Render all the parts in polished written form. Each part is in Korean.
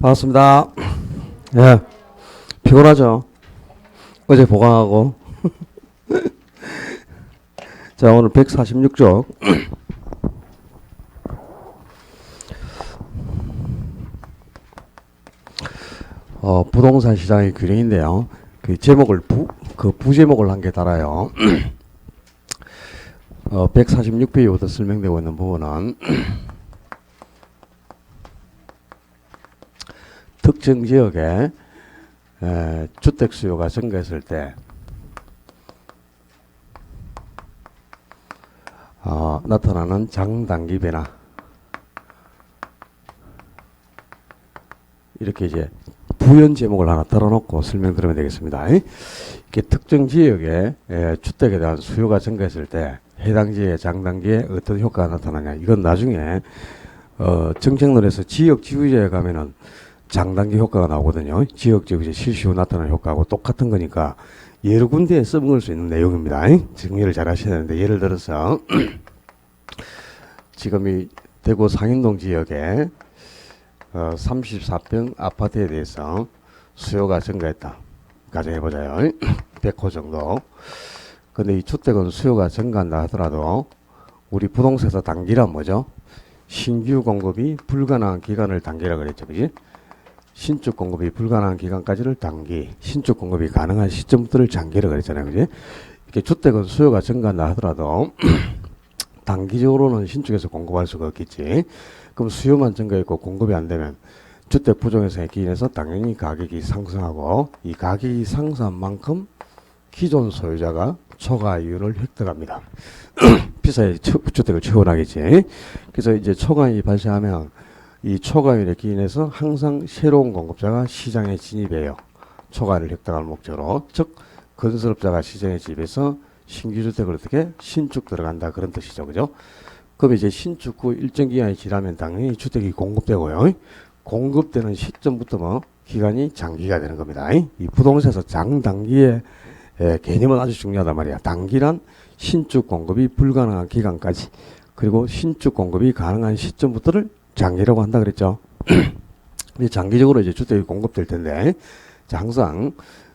반갑습니다. 예, 피곤하죠? 어제 보강하고. 자, 오늘 146쪽. 부동산 시장의 균형인데요. 그 제목을 부제목을 한 개 달아요. 146페이지부터 설명되고 있는 부분은 특정 지역에 주택 수요가 증가했을 때 나타나는 장단기 변화, 이렇게 이제 부연 제목을 하나 달아놓고 설명드리면 되겠습니다. 이렇게 특정 지역에 주택에 대한 수요가 증가했을 때 해당 지역의 장단기에 어떤 효과가 나타나냐, 이건 나중에 정책론에서 지역 지구제에 가면은 장단기 효과가 나오거든요. 지역 지구제 실시 후 나타나는 효과하고 똑같은 거니까 여러 군데에 써먹을 수 있는 내용입니다. 정리를 잘 하셔야 되는데, 예를 들어서 지금 이 대구 상인동 지역에 34평 아파트에 대해서 수요가 증가했다 가정해보자요. 100호 정도. 근데 이 주택은 수요가 증가한다 하더라도 우리 부동산에서 단기란 뭐죠? 신규 공급이 불가능한 기간을 단기라 그랬죠. 그지? 신축 공급이 불가능한 기간까지를 단기, 신축 공급이 가능한 시점부터를 장기라 그랬잖아요. 그지? 이렇게 주택은 수요가 증가한다 하더라도 단기적으로는 신축에서 공급할 수가 없겠지. 그럼 수요만 증가했고 공급이 안 되면 주택 부족에서의 기인해서 당연히 가격이 상승하고, 이 가격이 상승한 만큼 기존 소유자가 초과 이윤을 획득합니다. 비싸야 주택을 채워나겠지. 그래서 이제 초과이익이 발생하면 이 초과이익에 기인해서 항상 새로운 공급자가 시장에 진입해요. 초과이익을 획득할 목적으로. 즉 건설업자가 시장에 진입해서 신규 주택을 어떻게 신축 들어간다, 그런 뜻이죠. 그죠? 그럼 이제 신축 후 일정 기간이 지나면 당연히 주택이 공급되고요. 공급되는 시점부터 뭐 기간이 장기가 되는 겁니다. 이 부동산에서 장단기의 개념은 아주 중요하단 말이야. 단기란 신축 공급이 불가능한 기간까지, 그리고 신축 공급이 가능한 시점부터를 장기라고 한다 그랬죠. 장기적으로 이제 주택이 공급될 텐데, 자, 항상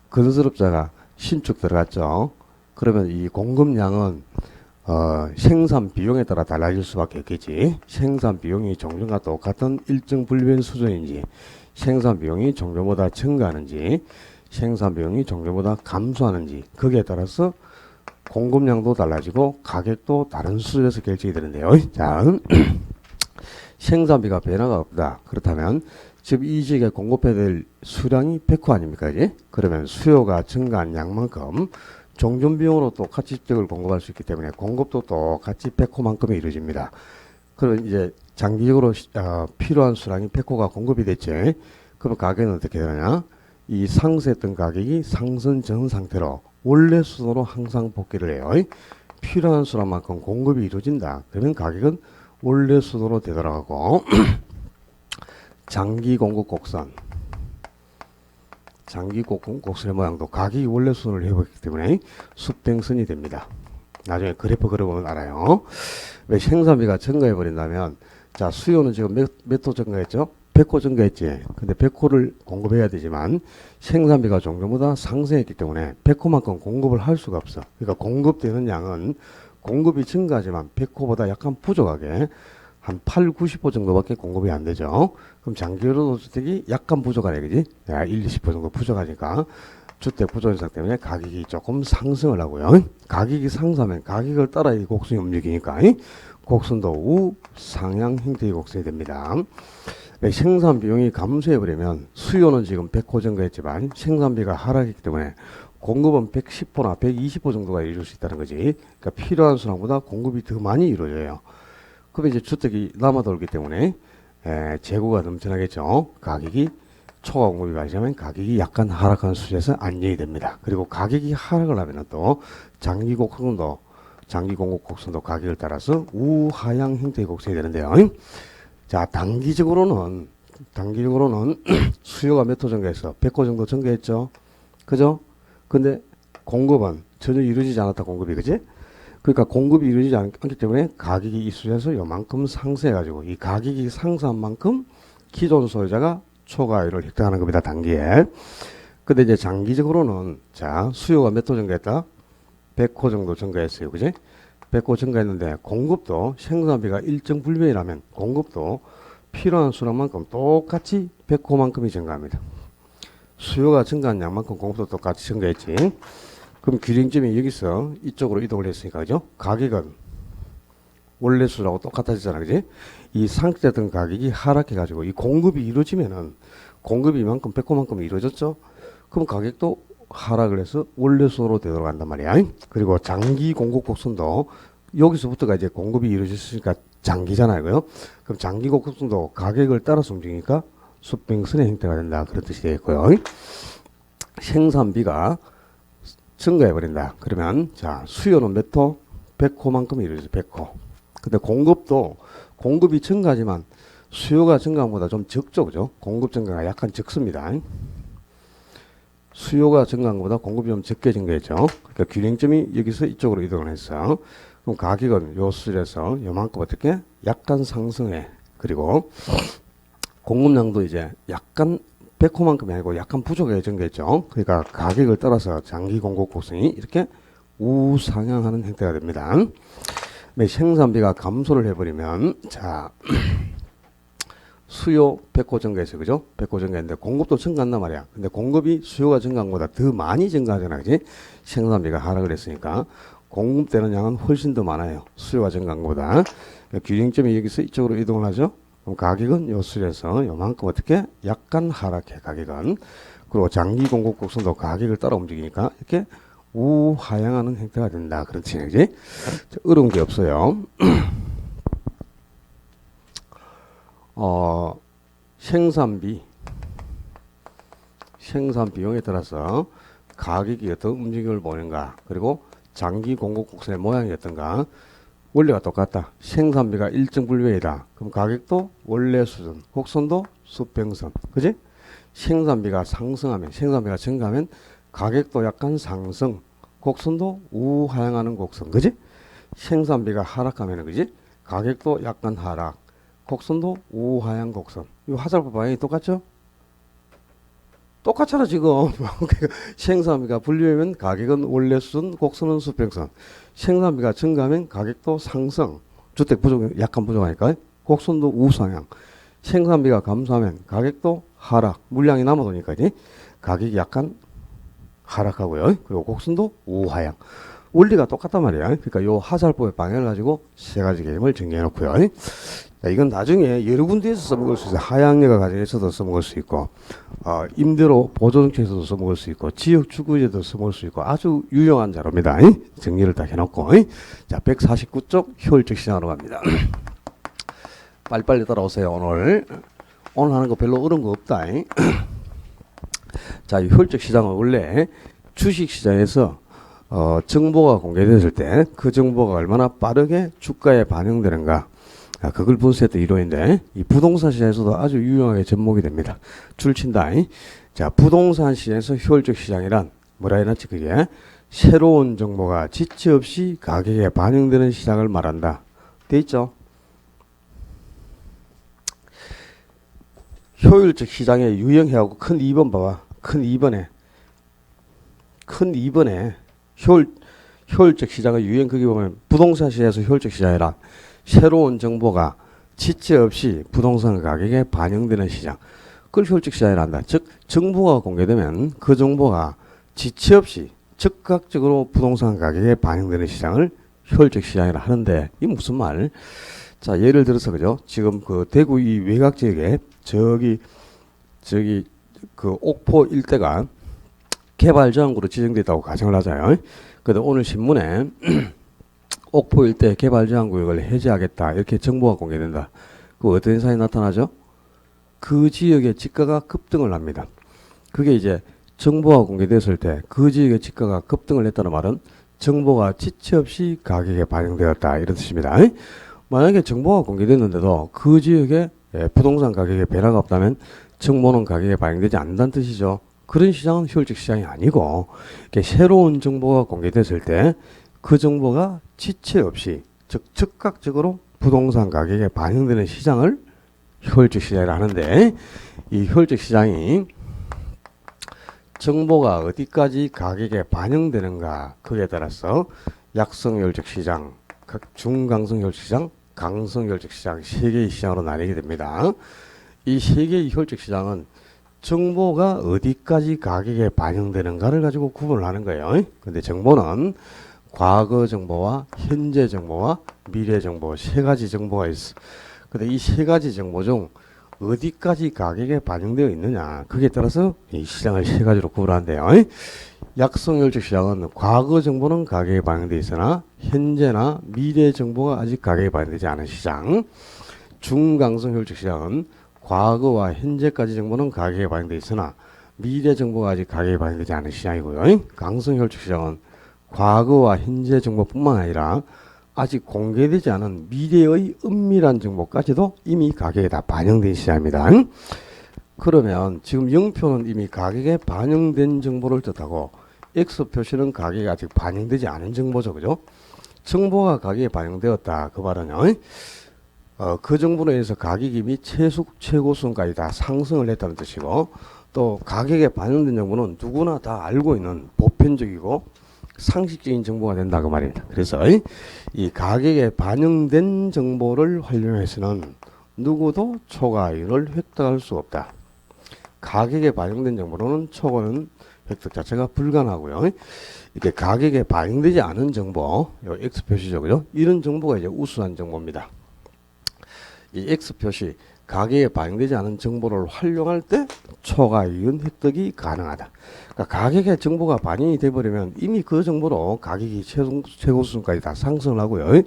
건설업자가 신축 들어갔죠. 그러면 이 공급량은 생산 비용에 따라 달라질 수밖에 없겠지. 생산 비용이 종전과 똑같은 일정 불변 수준인지, 생산 비용이 종전보다 증가하는지, 생산 비용이 종전보다 감소하는지, 거기에 따라서 공급량도 달라지고 가격도 다른 수준에서 결정이 되는데요. 자, 생산비가 변화가 없다. 그렇다면 지금 이 지역에 공급해야 될 수량이 100호 아닙니까? 이제? 그러면 수요가 증가한 양만큼 종전 비용으로 똑같이 주택을 공급할 수 있기 때문에 공급도 똑같이 100호만큼이 이루어집니다. 그럼 이제 장기적으로 필요한 수량이 100호가 공급이 됐죠. 그럼 가격은 어떻게 되느냐? 이 상승했던 가격이 상승 전 상태로 원래 수준으로 항상 복귀를 해요. 필요한 수량만큼 공급이 이루어진다. 그러면 가격은 원래 수준으로 되돌아가고 장기 공급 곡선, 장기 공급 곡선의 모양도 가격이 원래 수준을 회복했기 때문에 수평선이 됩니다. 나중에 그래프 그려보면 알아요. 왜 생산비가 증가해버린다면, 자, 수요는 지금 몇 호 증가했죠? 100호 증가했지. 근데 100호를 공급해야 되지만 생산비가 종전보다 상승했기 때문에 100호만큼 공급을 할 수가 없어. 그러니까 공급되는 양은 공급이 증가하지만 100호보다 약간 부족하게 한 8, 90호 정도밖에 공급이 안 되죠. 그럼 장기로도 주택이 약간 부족하네, 그지? 1, 20호 정도 부족하니까 주택 부족 현상 때문에 가격이 조금 상승을 하고요. 가격이 상승하면 가격을 따라 이 곡선이 움직이니까 곡선도 우상향 형태의 곡선이 됩니다. 생산 비용이 감소해버리면 수요는 지금 100호 증가했지만 생산비가 하락했기 때문에 공급은 110호나 120호 정도가 이룰 수 있다는 거지. 그러니까 필요한 수량보다 공급이 더 많이 이루어져요. 그럼 이제 주택이 남아돌기 때문에 재고가 넘쳐나겠죠. 가격이 초과 공급이 발생하면 가격이 약간 하락하는 수준에서 안정이 됩니다. 그리고 가격이 하락을 하면 또 장기 공급 곡선도 가격을 따라서 우하향 형태의 곡선이 되는데요. 자, 단기적으로는 수요가 몇 호 증가했어? 100호 정도 증가했죠. 그죠? 근데 공급은 전혀 이루어지지 않았다, 공급이. 그지? 그러니까 공급이 이루어지지 않기 때문에 가격이 이 수준에서 요만큼 상승해가지고 이 가격이 상승한 만큼 기존 소유자가 초과율을 획득하는 겁니다. 단기에. 근데 이제 장기적으로는 자, 수요가 몇 호 증가했다? 100호 정도 증가했어요. 그지? 100호 증가했는데 공급도 생산비가 일정 불변이라면 공급도 필요한 수량만큼 똑같이 100호만큼이 증가합니다. 수요가 증가한 양만큼 공급도 똑같이 증가했지. 그럼 균형점이 여기서 이쪽으로 이동을 했으니까 그죠? 가격은 원래 수라고 똑같아지잖아. 그지? 이 상승했던 가격이 하락해 가지고 이 공급이 이루어지면은 공급이 이만큼 100호만큼 이루어졌죠. 그럼 가격도 하락을 해서 원래 수로 되돌아간단 말이야. 그리고 장기 공급 곡선도 여기서부터가 이제 공급이 이루어졌으니까 장기잖아요. 그죠? 그럼 장기 곡선도 가격을 따라서 움직이니까 수평선의 형태가 된다. 그런 뜻이 되겠고요. 생산비가 증가해 버린다. 그러면 자, 수요는 몇 호? 100호만큼 이루어져. 100호. 근데 공급도 공급이 증가하지만 수요가 증가한 것보다 좀 적죠. 그죠? 공급 증가가 약간 적습니다. 수요가 증가한 것보다 공급이 좀 적게 증가했죠. 그러니까 균형점이 여기서 이쪽으로 이동을 했어. 그럼 가격은 요 수준에서 요만큼 어떻게? 약간 상승해. 그리고 공급량도 이제 약간 100호만큼이 아니고 약간 부족하게 증가했죠. 그러니까 가격을 따라서 장기 공급 곡선이 이렇게 우상향하는 형태가 됩니다. 생산비가 감소를 해버리면 자 수요 100호 증가했어요. 그죠? 100호 증가했는데 공급도 증가한단 말이야. 근데 공급이 수요가 증가한 것보다 더 많이 증가하잖아. 그지? 생산비가 하락을 했으니까 공급되는 양은 훨씬 더 많아요. 수요가 증가한 것보다. 그러니까 균형점이 여기서 이쪽으로 이동을 하죠. 그럼 가격은 요 수준에서 요만큼 어떻게? 약간 하락해. 가격은. 그리고 장기 공급 곡선도 가격을 따라 움직이니까 이렇게 우하향하는 형태가 된다. 그런 뜻이지. 어려운 게 없어요. 생산 비용에 따라서 가격이 어떤 움직임을 보는가, 그리고 장기 공급 곡선의 모양이 어떤가. 원리가 똑같다. 생산비가 일정 불변이다. 그럼 가격도 원래 수준, 곡선도 수평선. 그지? 생산비가 상승하면, 생산비가 증가하면 가격도 약간 상승, 곡선도 우하향하는 곡선. 그지? 생산비가 하락하면 그지? 가격도 약간 하락, 곡선도 우하향 곡선. 이 화살표 방향이 똑같죠? 똑같잖아 지금. 생산비가 분류하면 가격은 원래 수준, 곡선은 수평선. 생산비가 증가하면 가격도 상승, 주택 부족, 약간 부족하니까 곡선도 우상향. 생산비가 감소하면 가격도 하락, 물량이 남아도니까 가격이 약간 하락하고요. 그리고 곡선도 우하향. 원리가 똑같단 말이야. 그러니까 요 화살표의 방향을 가지고 세 가지 개념을 정리해 놓고요. 자, 이건 나중에 여러 군데에서 써먹을 수 있어요. 하향여가 과정에서도 써먹을 수 있고, 임대로 보조정책에서도 써먹을 수 있고, 지역주거제도 써먹을 수 있고, 아주 유용한 자료입니다. 정리를 다 해놓고. 자, 149쪽 효율적 시장으로 갑니다. 빨리빨리 따라오세요. 오늘 하는 거 별로 어려운 거 없다. 자, 효율적 시장은 원래 주식시장에서 정보가 공개됐을 때 그 정보가 얼마나 빠르게 주가에 반영되는가, 그걸 분석했던 이론인데, 이 부동산 시장에서도 아주 유용하게 접목이 됩니다. 줄친다. 자, 부동산 시장에서 효율적 시장이란 뭐라 해놨지? 그게 새로운 정보가 지체 없이 가격에 반영되는 시장을 말한다. 돼 있죠? 효율적 시장의 유형해하고 큰 2번 봐봐. 큰 2번에 효율적 시장의 유형, 거기 보면 부동산 시장에서 효율적 시장이란 새로운 정보가 지체 없이 부동산 가격에 반영되는 시장, 그걸 효율적 시장이라 한다. 즉 정보가 공개되면 그 정보가 지체 없이 즉각적으로 부동산 가격에 반영되는 시장을 효율적 시장이라 하는데, 이 무슨 말? 자, 예를 들어서 그죠? 지금 그 대구 이 외곽 지역에 저기 그 옥포 일대가 개발 저항구로 지정됐다고 가정을 하자요. 근데 오늘 신문에 옥포 일대 개발 저항 구역을 해제하겠다 이렇게 정보가 공개된다. 그 어떤 현상이 나타나죠? 그 지역의 지가가 급등을 합니다. 그게 이제 정보가 공개됐을 때 그 지역의 지가가 급등을 했다는 말은 정보가 지체 없이 가격에 반영되었다 이런 뜻입니다. 만약에 정보가 공개됐는데도 그 지역에 부동산 가격에 변화가 없다면 정보는 가격에 반영되지 않는다는 뜻이죠. 그런 시장은 효율적 시장이 아니고, 새로운 정보가 공개됐을 때 그 정보가 지체 없이, 즉 즉각적으로 부동산 가격에 반영되는 시장을 효율적 시장이라 하는데, 이 효율적 시장이 정보가 어디까지 가격에 반영되는가 그에 따라서 약성 효율적 시장, 중강성 효율적 시장, 강성 효율적 시장 세 개의 시장으로 나뉘게 됩니다. 이 세 개의 효율적 시장은 정보가 어디까지 가격에 반영되는가를 가지고 구분을 하는 거예요. 근데 정보는 과거 정보와 현재 정보와 미래 정보 세 가지 정보가 있어. 근데 이 세 가지 정보 중 어디까지 가격에 반영되어 있느냐 그에 따라서 이 시장을 세 가지로 구분하는데요. 약성 효율적 시장은 과거 정보는 가격에 반영되어 있으나 현재나 미래 정보가 아직 가격에 반영되지 않은 시장. 중강성 효율적 시장은 과거와 현재까지 정보는 가격에 반영되어 있으나 미래 정보가 아직 가격에 반영되지 않은 시장이고요. 강성 효율적 시장은 과거와 현재 정보뿐만 아니라 아직 공개되지 않은 미래의 은밀한 정보까지도 이미 가격에 다 반영된 시장입니다. 그러면 지금 0표는 이미 가격에 반영된 정보를 뜻하고 X 표시는 가격에 아직 반영되지 않은 정보죠. 그죠? 정보가 가격에 반영되었다. 그 말은요. 그 정보로 인해서 가격이 이미 최고수까지 다 상승을 했다는 뜻이고 또 가격에 반영된 정보는 누구나 다 알고 있는 보편적이고 상식적인 정보가 된다 그 말입니다. 그래서 이 가격에 반영된 정보를 활용해서는 누구도 초과이윤을 획득할 수 없다. 가격에 반영된 정보로는 초과이윤 획득 자체가 불가능하고요. 이렇게 가격에 반영되지 않은 정보, 요 X 표시죠, 그죠? 이런 정보가 이제 우수한 정보입니다. 이 X 표시 가격에 반영되지 않은 정보를 활용할 때 초과이윤 획득이 가능하다. 그러니까 가격에 정보가 반영이 돼버리면 이미 그 정보로 가격이 최고 수준까지 다 상승을 하고요.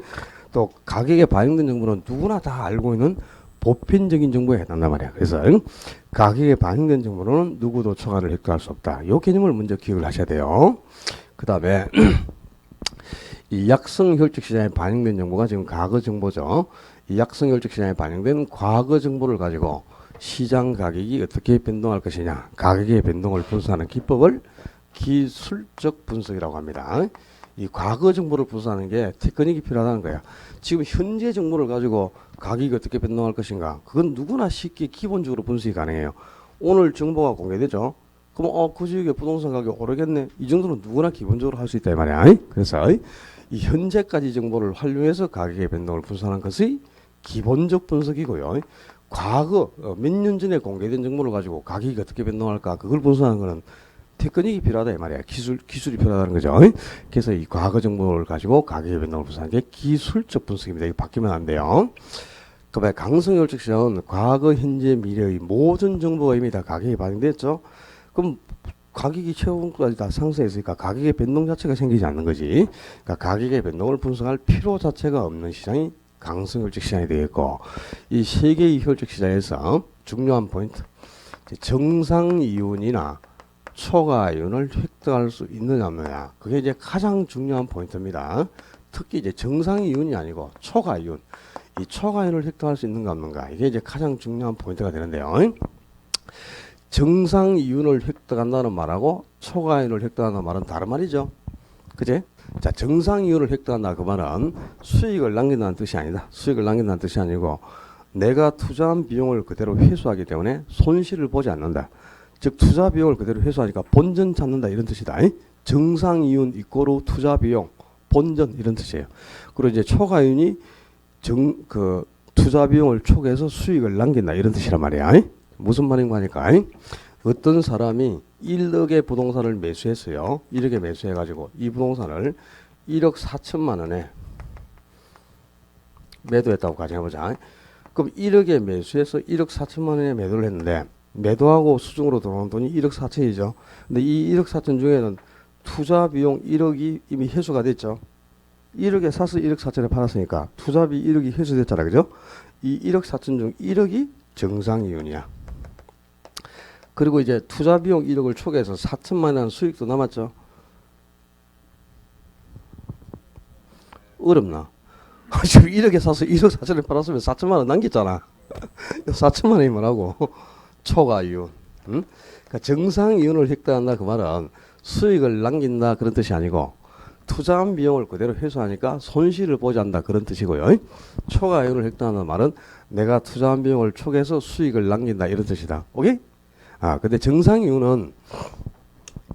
또 가격에 반영된 정보는 누구나 다 알고 있는 보편적인 정보에 해당한단 말이야. 그래서 가격에 반영된 정보로는 누구도 초과를 획득할 수 없다. 이 개념을 먼저 기억을 하셔야 돼요. 그 다음에 이 약성 효율적 시장에 반영된 정보가 지금 과거 정보죠. 이 약성 효율적 시장에 반영된 과거 정보를 가지고 시장 가격이 어떻게 변동할 것이냐, 가격의 변동을 분석하는 기법을 기술적 분석이라고 합니다. 이 과거 정보를 분석하는 게 테크닉이 필요하다는 거야. 지금 현재 정보를 가지고 가격이 어떻게 변동할 것인가, 그건 누구나 쉽게 기본적으로 분석이 가능해요. 오늘 정보가 공개되죠. 그럼 그 지역의 부동산 가격이 오르겠네. 이 정도는 누구나 기본적으로 할 수 있다 이 말이야. 그래서 이 현재까지 정보를 활용해서 가격의 변동을 분석하는 것이 기본적 분석이고요. 과거 몇 년 전에 공개된 정보를 가지고 가격이 어떻게 변동할까 그걸 분석하는 것은 테크닉이 필요하다 이 말이야. 기술이 필요하다는 거죠. 그래서 이 과거 정보를 가지고 가격의 변동을 분석하는 게 기술적 분석입니다. 이거 바뀌면 안 돼요. 그다음에 강성효율적 시장은 과거, 현재, 미래의 모든 정보가 이미 다 가격에 반영됐죠. 그럼 가격이 최고까지 다 상승했으니까 가격의 변동 자체가 생기지 않는 거지. 그러니까 가격의 변동을 분석할 필요 자체가 없는 시장이 강성효율적 시장이 되겠고, 이 세 개의 효율적 시장에서 중요한 포인트, 정상이윤이나 초과이윤을 획득할 수 있느냐 없느냐, 그게 이제 가장 중요한 포인트입니다. 특히 이제 정상이윤이 아니고 초과이윤, 이 초과이윤을 획득할 수 있는가 없는가, 이게 이제 가장 중요한 포인트가 되는데요. 정상이윤을 획득한다는 말하고 초과이윤을 획득한다는 말은 다른 말이죠. 그제? 자, 정상이윤을 획득한다 그 말은 수익을 남긴다는 뜻이 아니다. 수익을 남긴다는 뜻이 아니고 내가 투자한 비용을 그대로 회수하기 때문에 손실을 보지 않는다. 즉 투자 비용을 그대로 회수하니까 본전 찾는다 이런 뜻이다. 정상이윤 이꼬르 투자 비용, 본전 이런 뜻이에요. 그리고 이제 초과이윤이 투자 비용을 초과해서 수익을 남긴다 이런 뜻이란 말이야. 무슨 말인가 하니까 어떤 사람이 1억의 부동산을 매수했어요. 1억에 매수해가지고 이 부동산을 1억 4천만 원에 매도했다고 가정해보자. 그럼 1억에 매수해서 1억 4천만 원에 매도를 했는데 매도하고 수중으로 들어오는 돈이 1억 4천이죠. 근데 이 1억 4천 중에는 투자 비용 1억이 이미 회수가 됐죠. 1억에 사서 1억 4천에 팔았으니까 투자비 1억이 회수됐잖아. 그죠? 이 1억 4천 중 1억이 정상이윤이야. 그리고 이제 투자 비용 1억을 초과해서 4천만 원 수익도 남았죠. 어렵나? 지금 1억에 사서 1억 4천에 팔았으면 4천만 원 남겼잖아. 4천만 원이 뭐라고? 초과이윤. 응? 그러니까 정상이윤을 획득한다 그 말은 수익을 남긴다 그런 뜻이 아니고 투자한 비용을 그대로 회수하니까 손실을 보지 않는다 그런 뜻이고요. 초과이윤을 획득한다는 말은 내가 투자한 비용을 초과해서 수익을 남긴다 이런 뜻이다. 오케이? 근데 정상 이유는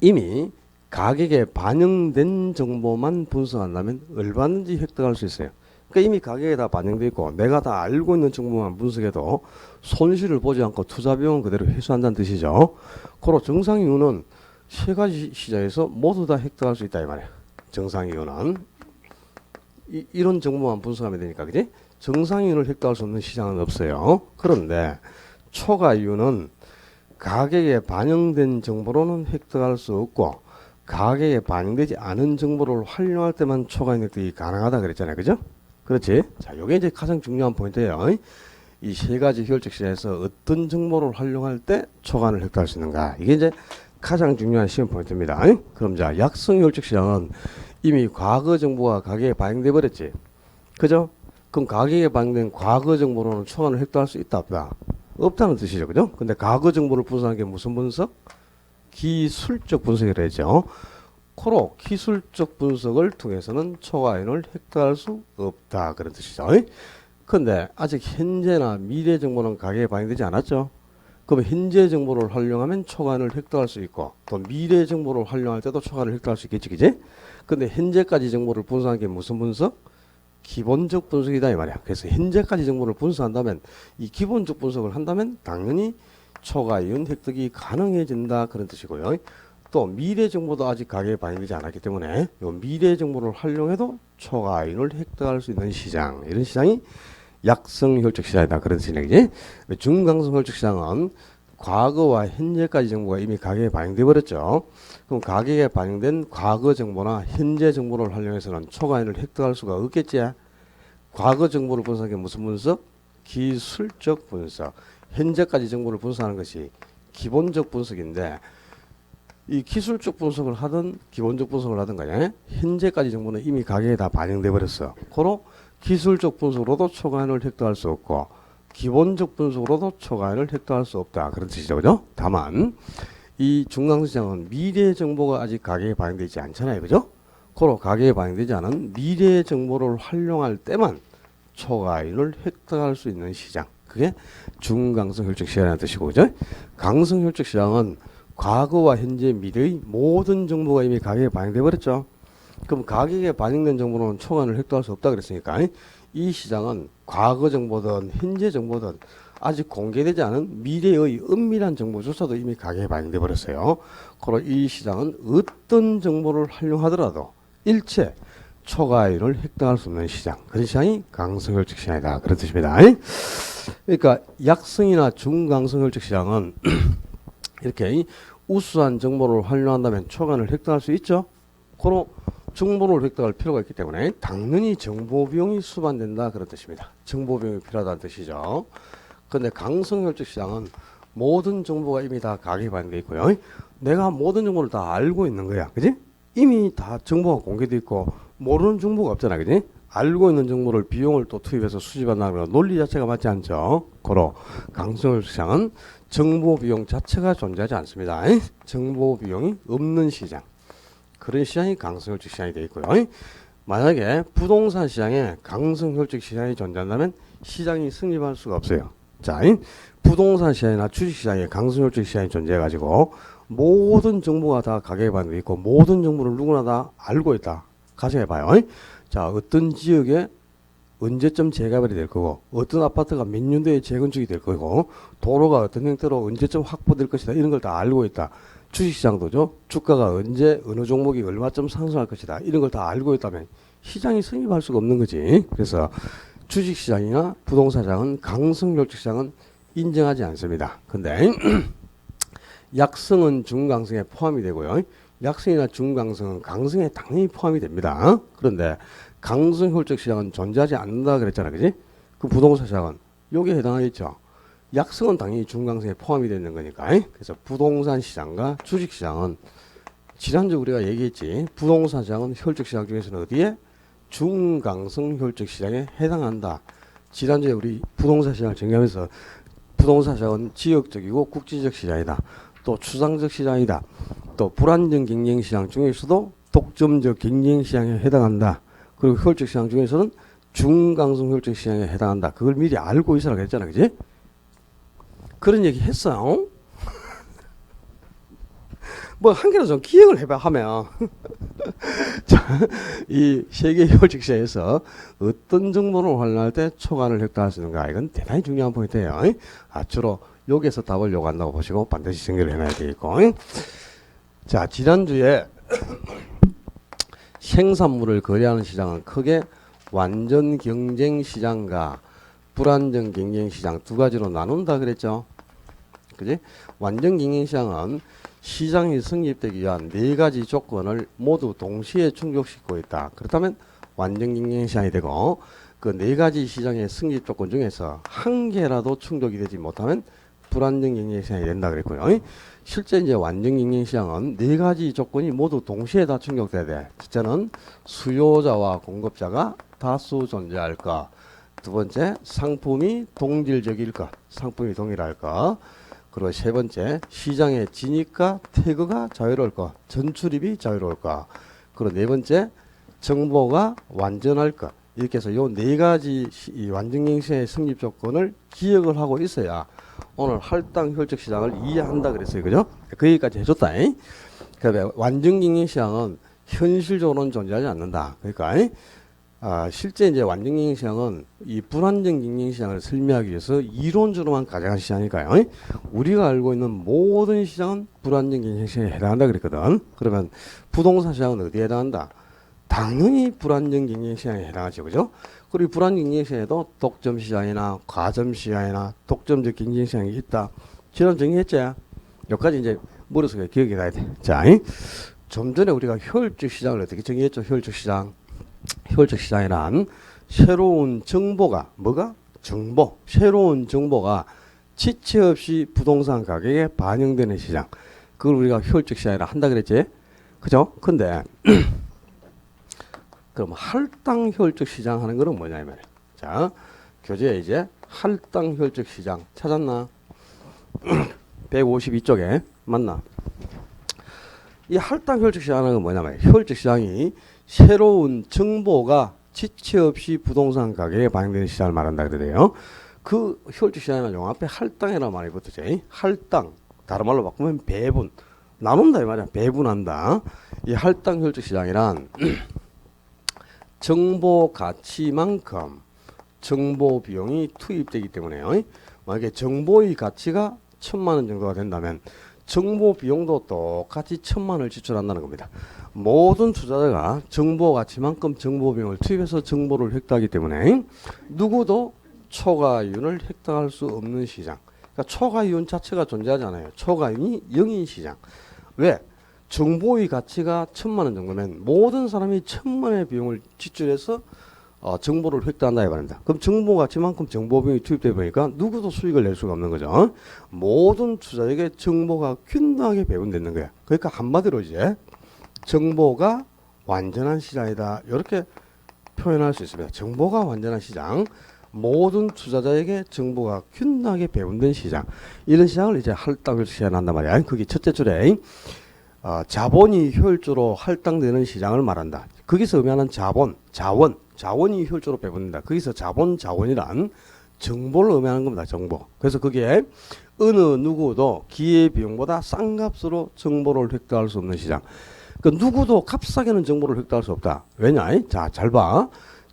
이미 가격에 반영된 정보만 분석한다면 얼마든지 획득할 수 있어요. 그러니까 이미 가격에 다 반영되어 있고 내가 다 알고 있는 정보만 분석해도 손실을 보지 않고 투자 비용은 그대로 회수한다는 뜻이죠. 그리고 정상 이유는 세 가지 시장에서 모두 다 획득할 수 있다 이 말이야. 정상 이유는 이런 정보만 분석하면 되니까, 그지? 정상 이유를 획득할 수 없는 시장은 없어요. 그런데 초과 이유는 가격에 반영된 정보로는 획득할 수 없고 가격에 반영되지 않은 정보를 활용할 때만 초과인 획득이 가능하다 그랬잖아요. 그죠? 그렇지? 자, 요게 이제 가장 중요한 포인트예요. 이 세 가지 효율적 시장에서 어떤 정보를 활용할 때 초과를 획득할 수 있는가. 이게 이제 가장 중요한 시험 포인트입니다. 그럼 자, 약성 효율적 시장은 이미 과거 정보가 가격에 반영돼 버렸지. 그죠? 그럼 가격에 반영된 과거 정보로는 초과를 획득할 수 있다 없다? 없다는 뜻이죠. 그죠? 근데 과거 정보를 분석하는 게 무슨 분석? 기술적 분석이라 했죠. 코로 기술적 분석을 통해서는 초과인을 획득할 수 없다 그런 뜻이죠. 근데 아직 현재나 미래 정보는 가격에 반영되지 않았죠. 그럼 현재 정보를 활용하면 초과인을 획득할 수 있고 또 미래 정보를 활용할 때도 초과를 획득할 수 있겠지, 그지? 근데 현재까지 정보를 분석한 게 무슨 분석? 기본적 분석이다 이 말이야. 그래서 현재까지 정보를 분석한다면 이 기본적 분석을 한다면 당연히 초과이윤 획득이 가능해진다 그런 뜻이고요. 또 미래 정보도 아직 가격에 반영되지 않았기 때문에 요 미래 정보를 활용해도 초과이윤을 획득할 수 있는 시장, 이런 시장이 약성 효율적 시장이다 그런 뜻이지. 중강성 효율적 시장은 과거와 현재까지 정보가 이미 가격에 반영돼 버렸죠. 그럼 가격에 반영된 과거 정보나 현재 정보를 활용해서는 초과인을 획득할 수가 없겠지. 과거 정보를 분석한 게 무슨 분석? 기술적 분석. 현재까지 정보를 분석하는 것이 기본적 분석인데 이 기술적 분석을 하든 기본적 분석을 하든 간에 현재까지 정보는 이미 가격에 다 반영돼 버렸어. 고로 기술적 분석으로도 초과인을 획득할 수 없고 기본적 분석으로도 초과인을 획득할 수 없다 그런 뜻이죠. 그죠? 다만 이 중강시장은 미래 정보가 아직 가격에 반영되지 않잖아요. 그죠? 고로 가격에 반영되지 않은 미래 정보를 활용할 때만 초과인을 획득할 수 있는 시장, 그게 중강성 효율적 시장이라는 뜻이고, 그죠? 강성 효율적 시장은 과거와 현재 미래의 모든 정보가 이미 가격에 반영돼 버렸죠. 그럼 가격에 반영된 정보로는 초과인을 획득할 수 없다 그랬으니까 이 시장은 과거 정보든 현재 정보든 아직 공개되지 않은 미래의 은밀한 정보조차도 이미 가격에 반영돼 버렸어요. 그리고 이 시장은 어떤 정보를 활용하더라도 일체 초과이윤을 획득할 수 없는 시장, 그런 시장이 강성효율적 시장이다 그런 뜻입니다. 그러니까 약성이나 중강성효율적 시장은 이렇게 우수한 정보를 활용한다면 초과인을 획득할 수 있죠. 그로 정보를 획득할 필요가 있기 때문에 당연히 정보 비용이 수반된다 그런 뜻입니다. 정보 비용이 필요하다는 뜻이죠. 근데 강성효율적 시장은 모든 정보가 이미 다 가격에 반영되어 있고요. 내가 모든 정보를 다 알고 있는 거야. 그지? 이미 다 정보가 공개되어 있고 모르는 정보가 없잖아. 그지? 알고 있는 정보를 비용을 또 투입해서 수집한다면 논리 자체가 맞지 않죠. 고로 강성효율적 시장은 정보 비용 자체가 존재하지 않습니다. 정보 비용이 없는 시장, 그런 시장이 강성효율적 시장이 되어 있고요. 만약에 부동산 시장에 강성효율적 시장이 존재한다면 시장이 성립할 수가 없어요. 자, 부동산 시장이나 주식 시장에 강성효율적 시장이 존재해가지고 모든 정보가 다 가격에 반영되어 있고 모든 정보를 누구나 다 알고 있다 가정해봐요. 자, 어떤 지역에 언제쯤 재개발이 될 거고 어떤 아파트가 몇 년도에 재건축이 될 거고 도로가 어떤 형태로 언제쯤 확보될 것이다, 이런 걸 다 알고 있다. 주식시장도죠. 주가가 언제 어느 종목이 얼마쯤 상승할 것이다, 이런 걸 다 알고 있다면 시장이 성립할 수가 없는 거지. 그래서 주식시장이나 부동산시장은 강성효율적 시장은 인정하지 않습니다. 근데 약성은 중강성에 포함이 되고요. 약성이나 중강성은 강성에 당연히 포함이 됩니다. 그런데 강성효율적 시장은 존재하지 않는다 그랬잖아. 그지? 그 부동산 시장은 여기에 해당하겠죠. 약성은 당연히 중강성에 포함이 되는 거니까. 그래서 부동산 시장과 주식 시장은 지난주 우리가 얘기했지. 부동산 시장은 효율적 시장 중에서는 어디에? 중강성 효율적 시장에 해당한다. 지난주에 우리 부동산 시장을 정리하면서 부동산 시장은 지역적이고 국지적 시장이다. 또 추상적 시장이다. 또 불안정 경쟁 시장 중에서도 독점적 경쟁 시장에 해당한다. 그리고 효율적 시장 중에서는 중강성 효율적 시장에 해당한다. 그걸 미리 알고 있으라 그랬잖아. 그지? 그런 얘기 했어요. 뭐 한 개로 좀 기억을 해봐 하면 자, 이 세계 효율적 시장에서 어떤 정보를 활용할 때 초과를 획득할 수 있는가, 이건 대단히 중요한 포인트예요. 주로 여기에서 답을 요구한다고 보시고 반드시 정리를 해놔야 되겠고. 자, 지난주에 생산물을 거래하는 시장은 크게 완전 경쟁 시장과 불안정 경쟁 시장 두 가지로 나눈다 그랬죠. 그지? 완전 경쟁 시장은 시장이 성립되기 위한 네 가지 조건을 모두 동시에 충족시키고 있다. 그렇다면 완전 경쟁 시장이 되고, 그 네 가지 시장의 성립 조건 중에서 한 개라도 충족이 되지 못하면 불안정 경쟁 시장이 된다 그랬고요. 실제 이제 완전 경쟁 시장은 네 가지 조건이 모두 동시에 다 충족돼야 돼. 첫째는 수요자와 공급자가 다수 존재할 것. 두 번째, 상품이 동질적일 것. 상품이 동일할 것. 그리고 세 번째, 시장의 진입과 퇴거가 자유로울 것. 전출입이 자유로울 것. 그리고 네 번째, 정보가 완전할 것. 이렇게 해서 요 네 가지 이 완전 경쟁 시장의 성립 조건을 기억을 하고 있어야 오늘 할당 효율적 시장을 이해한다 그랬어요. 그죠? 그 얘기까지 해줬다. 그러니까 완전 경쟁 시장은 현실적으로는 존재하지 않는다. 그러니까 실제 이제 완전 경쟁 시장은 이 불안정 경쟁 시장을 설명하기 위해서 이론적으로만 가져간 시장이니까요. 우리가 알고 있는 모든 시장은 불안정 경쟁 시장에 해당한다 그랬거든. 그러면 부동산 시장은 어디에 해당한다? 당연히 불안정 경쟁 시장에 해당하죠. 그죠? 그리고 불안정 경쟁 시장에도 독점 시장이나 과점 시장이나 독점적 경쟁 시장이 있다. 지난 정리했지? 여기까지 이제 머릿속에 기억이 나야 돼. 자, 좀 전에 우리가 효율적 시장을 어떻게 정의했죠? 효율적 시장. 효율적 시장이란 새로운 정보가, 뭐가? 정보. 새로운 정보가 지체 없이 부동산 가격에 반영되는 시장. 그걸 우리가 효율적 시장이라 한다 그랬지? 그죠? 근데 그럼 할당 효율적 시장 하는 거는 뭐냐 이 말이야. 자, 교재에 이제 할당 효율적 시장 찾았나? 152쪽에 맞나? 이 할당 효율적 시장 하는 건 뭐냐 말이야. 효율적 시장이 새로운 정보가 지체 없이 부동산 가격에 반영되는 시장을 말한다 그래요. 그 효율적 시장이라는 용어 앞에 할당이라는 말이 붙었지. 할당, 다른 말로 바꾸면 배분, 나눈다 이 말이야. 배분한다. 이 할당 효율적 시장이란 정보 가치만큼 정보 비용이 투입되기 때문에요. 만약에 정보의 가치가 1,000만 원 정도가 된다면 정보 비용도 똑같이 1,000만 원을 지출한다는 겁니다. 모든 투자자가 정보 가치만큼 정보 비용을 투입해서 정보를 획득하기 때문에 누구도 초과이윤을 획득할 수 없는 시장. 그러니까 초과이윤 자체가 존재하지 않아요. 초과이윤이 0인 시장. 왜? 정보의 가치가 1,000만 원 정도면 모든 사람이 1,000만 원의 비용을 지출해서 정보를 획득한다 해봤습니다. 그럼 정보 가치만큼 정보 비용이 투입되다 보니까 누구도 수익을 낼 수가 없는 거죠. 모든 투자에게 정보가 균등하게 배분되는 거야. 그러니까 한마디로 이제 정보가 완전한 시장이다. 이렇게 표현할 수 있습니다. 정보가 완전한 시장. 모든 투자자에게 정보가 균등하게 배분된 시장. 이런 시장을 이제 할당을 시행한단 말이야. 그게 첫째 줄에 자본이 효율적으로 할당되는 시장을 말한다. 거기서 의미하는 자원이 효율적으로 배분된다. 거기서 자원이란 정보를 의미하는 겁니다. 정보. 그래서 그게 어느 누구도 기회비용보다 싼 값으로 정보를 획득할 수 없는 시장. 그 누구도 값싸게는 정보를 획득할 수 없다. 왜냐? 자, 잘 봐.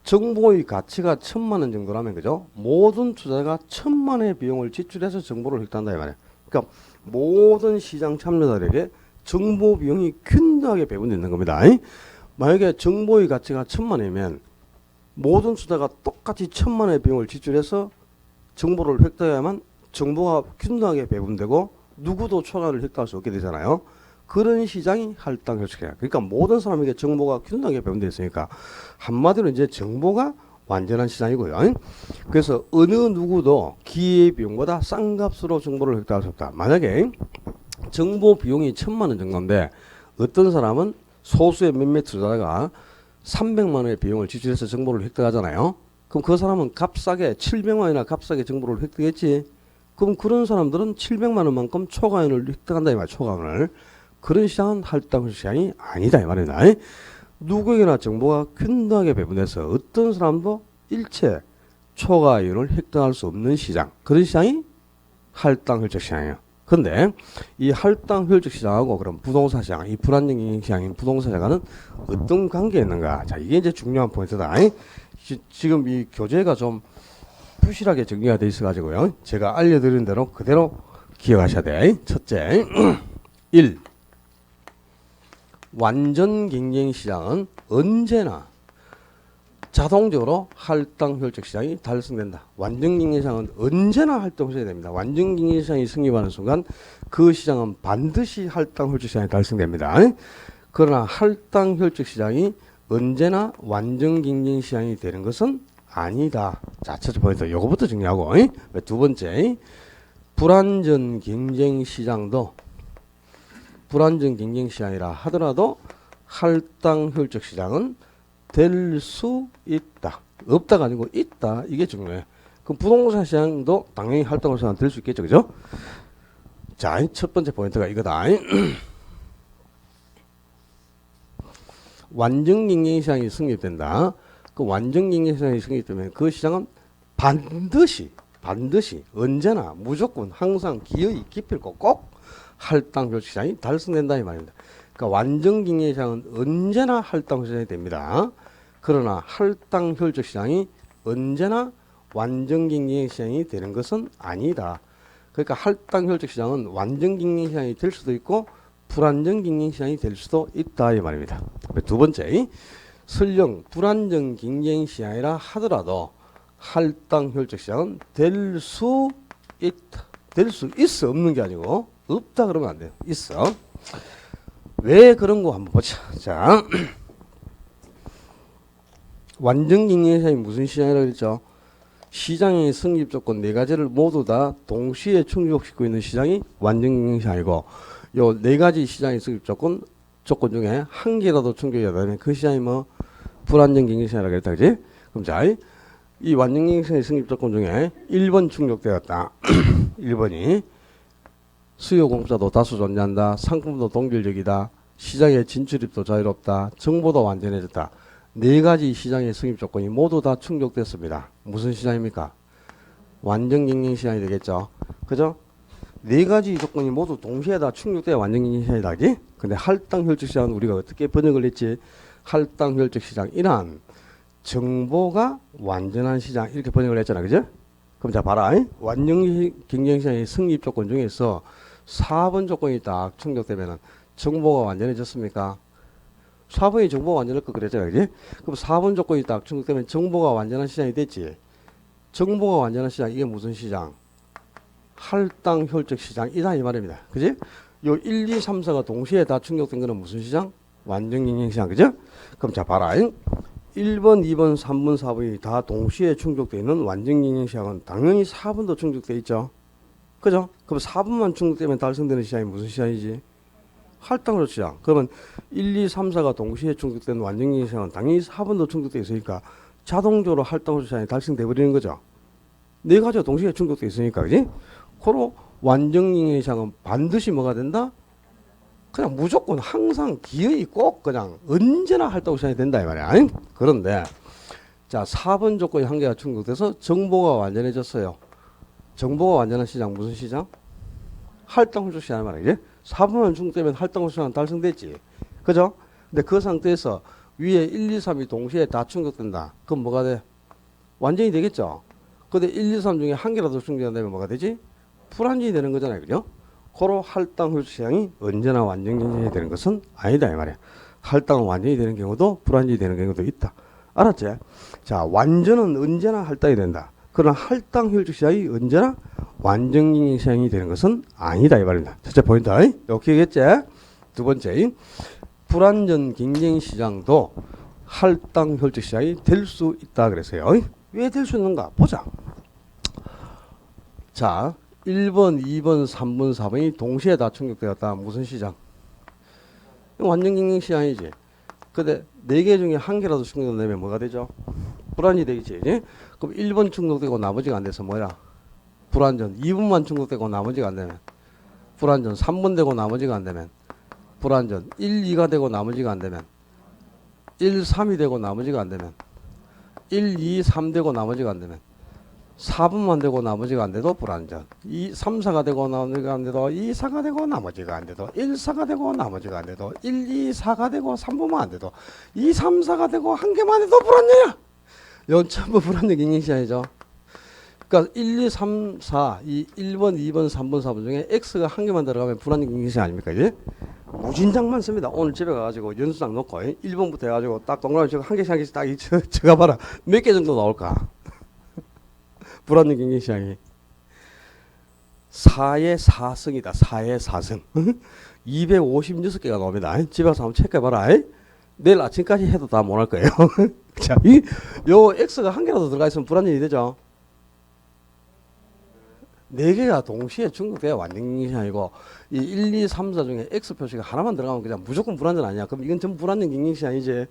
정보의 가치가 1,000만 원 정도라면 그죠? 모든 투자자가 1,000만 원의 비용을 지출해서 정보를 획득한다 이 말이야. 그러니까 모든 시장 참여자들에게 정보 비용이 균등하게 배분되는 겁니다. 만약에 정보의 가치가 1,000만 원이면 모든 투자가 똑같이 1,000만 원의 비용을 지출해서 정보를 획득해야만 정보가 균등하게 배분되고 누구도 초과를 획득할 수 없게 되잖아요. 그런 시장이 할당 효율적이야. 그러니까 모든 사람에게 정보가 균등하게 배분되어 있으니까 한마디로 이제 정보가 완전한 시장이고요. 그래서 어느 누구도 기회비용보다 싼 값으로 정보를 획득할 수 없다. 만약에 정보 비용이 1,000만 원 정도인데 어떤 사람은 소수의 몇몇 투자자가 300만 원의 비용을 지출해서 정보를 획득하잖아요. 그럼 그 사람은 값싸게 700만 원이나 값싸게 정보를 획득했지. 그럼 그런 사람들은 700만 원만큼 초과이윤을 획득한다 이 말이야. 초과이윤을. 그런 시장은 할당 시장이 아니다 이 말이다. 누구에게나 정보가 균등하게 배분돼서 어떤 사람도 일체 초과이율을 획득할 수 없는 시장. 그런 시장이 할당혈적 시장이에요. 근데 이 할당혈적 시장하고 그럼 부동산 시장, 이 불안정 시장인 부동산 시장과는 어떤 관계가 있는가? 자, 이게 이제 중요한 포인트다. 지금 이 교재가 좀 부실하게 정리가 돼 있어가지고요. 제가 알려드린 대로 그대로 기억하셔야 돼. 첫째, 1. 완전 경쟁 시장은 언제나 자동적으로 할당혈적 시장이 달성된다. 완전 경쟁 시장은 언제나 활동해야 됩니다. 완전 경쟁 시장이 성립하는 순간 그 시장은 반드시 할당혈적 시장이 달성됩니다. 그러나 할당혈적 시장이 언제나 완전 경쟁 시장이 되는 것은 아니다. 자, 첫째 포인트 요거부터 정리하고 두 번째, 불완전 경쟁 시장도 불완전 경쟁 시장이라 하더라도 할당혈적 시장은 될 수 있다. 없다가 아니고 있다. 이게 중요해. 그럼 부동산 시장도 당연히 할당혈적 시장 될 수 있겠죠. 그죠? 자, 첫 번째 포인트가 이거다. 완전 경쟁 시장이 성립된다. 그 완전 경쟁 시장이 성립되면 그 시장은 반드시 언제나 무조건 항상 기어이 기필코 꼭 할당혈적 시장이 달성된다 이 말입니다. 그러니까 완전 경쟁 시장은 언제나 할당혈적 시장이 됩니다. 그러나 할당혈적 시장이 언제나 완전 경쟁 시장이 되는 것은 아니다. 그러니까 할당혈적 시장은 완전 경쟁 시장이 될 수도 있고 불완전 경쟁 시장이 될 수도 있다 이 말입니다. 두 번째, 설령 불완전 경쟁 시장이라 하더라도 할당혈적 시장은 될 수 있다. 될 수 있어. 없는 게 아니고 없다 그러면 안 돼요. 있어. 왜 그런 거 한번 보자. 자, 완전 경쟁 시장이 무슨 시장이라고 했죠? 시장의 성립 조건 네 가지를 모두 다 동시에 충족시키고 있는 시장이 완전 경쟁 시장이고 요 네 가지 시장의 성립 조건 중에 한 개라도 충족이 되면 그 시장이 뭐 불완전 경쟁 시장이라고 했다. 그지? 그럼 자, 이 완전 경쟁 시장의 성립 조건 중에 1번 충족되었다. 1번이 수요 공급자도 다수 존재한다. 상품도 동결적이다. 시장의 진출입도 자유롭다. 정보도 완전해졌다. 네 가지 시장의 성립 조건이 모두 다 충족됐습니다. 무슨 시장입니까? 완전 경쟁 시장이 되겠죠. 그죠? 네 가지 조건이 모두 동시에 다 충족돼야 완전 경쟁 시장이다. 그지? 근데 할당혈적 시장은 우리가 어떻게 번역을 했지? 할당혈적 시장이란 정보가 완전한 시장 이렇게 번역을 했잖아. 그죠? 그럼 자 봐라. 완전 경쟁 시장의 성립 조건 중에서 4번 조건이 딱 충족되면은 정보가 완전해졌습니까? 4번이 정보가 완전할 거 그랬잖아요. 그지? 그럼 4번 조건이 딱 충족되면 정보가 완전한 시장이 됐지. 정보가 완전한 시장, 이게 무슨 시장? 할당혈적 시장이다 이 말입니다. 그지? 요 1, 2, 3, 4가 동시에 다 충족된 거는 무슨 시장? 완전 경쟁 시장. 그죠? 그럼 자 봐라. 1번, 2번, 3번, 4번이 다 동시에 충족되어 있는 완전 경쟁 시장은 당연히 4번도 충족되어 있죠. 그죠? 그럼 4번만 충족되면 달성되는 시장이 무슨 시장이지? 할당혈적 시장. 그러면 1, 2, 3, 4가 동시에 충족되는 완전 경쟁 시장은 당연히 4번도 충족되어 있으니까 자동적으로 할당혈적 시장이 달성돼 버리는 거죠. 네 가지가 동시에 충족되어 있으니까. 그지? 그로 완전 경쟁 시장은 반드시 뭐가 된다? 그냥 무조건 항상 기어이 꼭 그냥 언제나 할당혈적 시장이 된다 이 말이야. 그런데 자 4번 조건이 한 개가 충족돼서 정보가 완전해졌어요. 정보가 완전한 시장 무슨 시장? 할당혈적 시장 말이지. 4번만 충족되면 할당혈적 시장 달성됐지. 그죠? 근데 그 상태에서 위에 1, 2, 3이 동시에 다 충족된다. 그럼 뭐가 돼? 완전히 되겠죠. 근데 1, 2, 3 중에 한 개라도 충족된다면 뭐가 되지? 불완전히 되는 거잖아요. 그죠? 고로 할당혈적 시장이 언제나 완전 경쟁이 되는 것은 아니다 이 말이야. 할당은 완전히 되는 경우도 불완전히 되는 경우도 있다. 알았지? 자, 완전은 언제나 할당이 된다. 그러나 할당혈적 시장이 언제나 완전 경쟁 시장이 되는 것은 아니다 이 말입니다. 첫째 포인트. 이렇게 겠지? 두 번째, 불완전 경쟁 시장도 할당혈적 시장이 될 수 있다 그랬어요. 왜 될 수 있는가? 보자. 자, 1번, 2번, 3번, 4번이 동시에 다 충족되었다. 무슨 시장? 완전 경쟁 시장이지. 근데 4개 중에 한 개라도 충족되면 뭐가 되죠? 불완전이 되겠지. 그럼 1번 충족되고 나머지가 안 돼서 뭐야? 불완전. 2번만 충족되고 나머지가 안 되면 불완전. 3번 되고 나머지가 안 되면 불완전. 1, 2가 되고 나머지가 안 되면 1, 3이 되고 나머지가 안 되면 1, 2, 3 되고 나머지가 안 되면 4분만 되고 나머지가 안 돼도 불안전. 2, 3, 4가 되고 나머지가 안 돼도 2, 4가 되고 나머지가 안 돼도 1, 4가 되고 나머지가 안 돼도 1, 2, 4가 되고 3분만 안 돼도 2, 3, 4가 되고 한 개만 해도 불안전이야. 이건 전부 불안전 인식시간이죠. 그러니까 1, 2, 3, 4, 이 1번, 2번, 3번, 4번 중에 X가 한 개만 들어가면 불안전 인식시간 아닙니까? 이제? 무진장 씁니다. 오늘 집에 가가지고 연수장 놓고 1번부터 해가지고 딱 동그라미 치고 한 개씩 한 개씩 딱 적어봐라. 몇 개 정도 나올까? 불안전 경쟁시장이 4의 4승이다. 4의 4승 256개가 나옵니다. 집에 가서 한번 체크해봐라. 내일 아침까지 해도 다 못 할 거예요. 자, 요 X가 한 개라도 들어가 있으면 불안전이 되죠. 4개가 동시에 중복돼야 완전 경쟁시장이고 이 1, 2, 3, 4 중에 X 표시가 하나만 들어가면 그냥 무조건 불안전 아니야. 그럼 이건 전부 불안전 경쟁시장이지.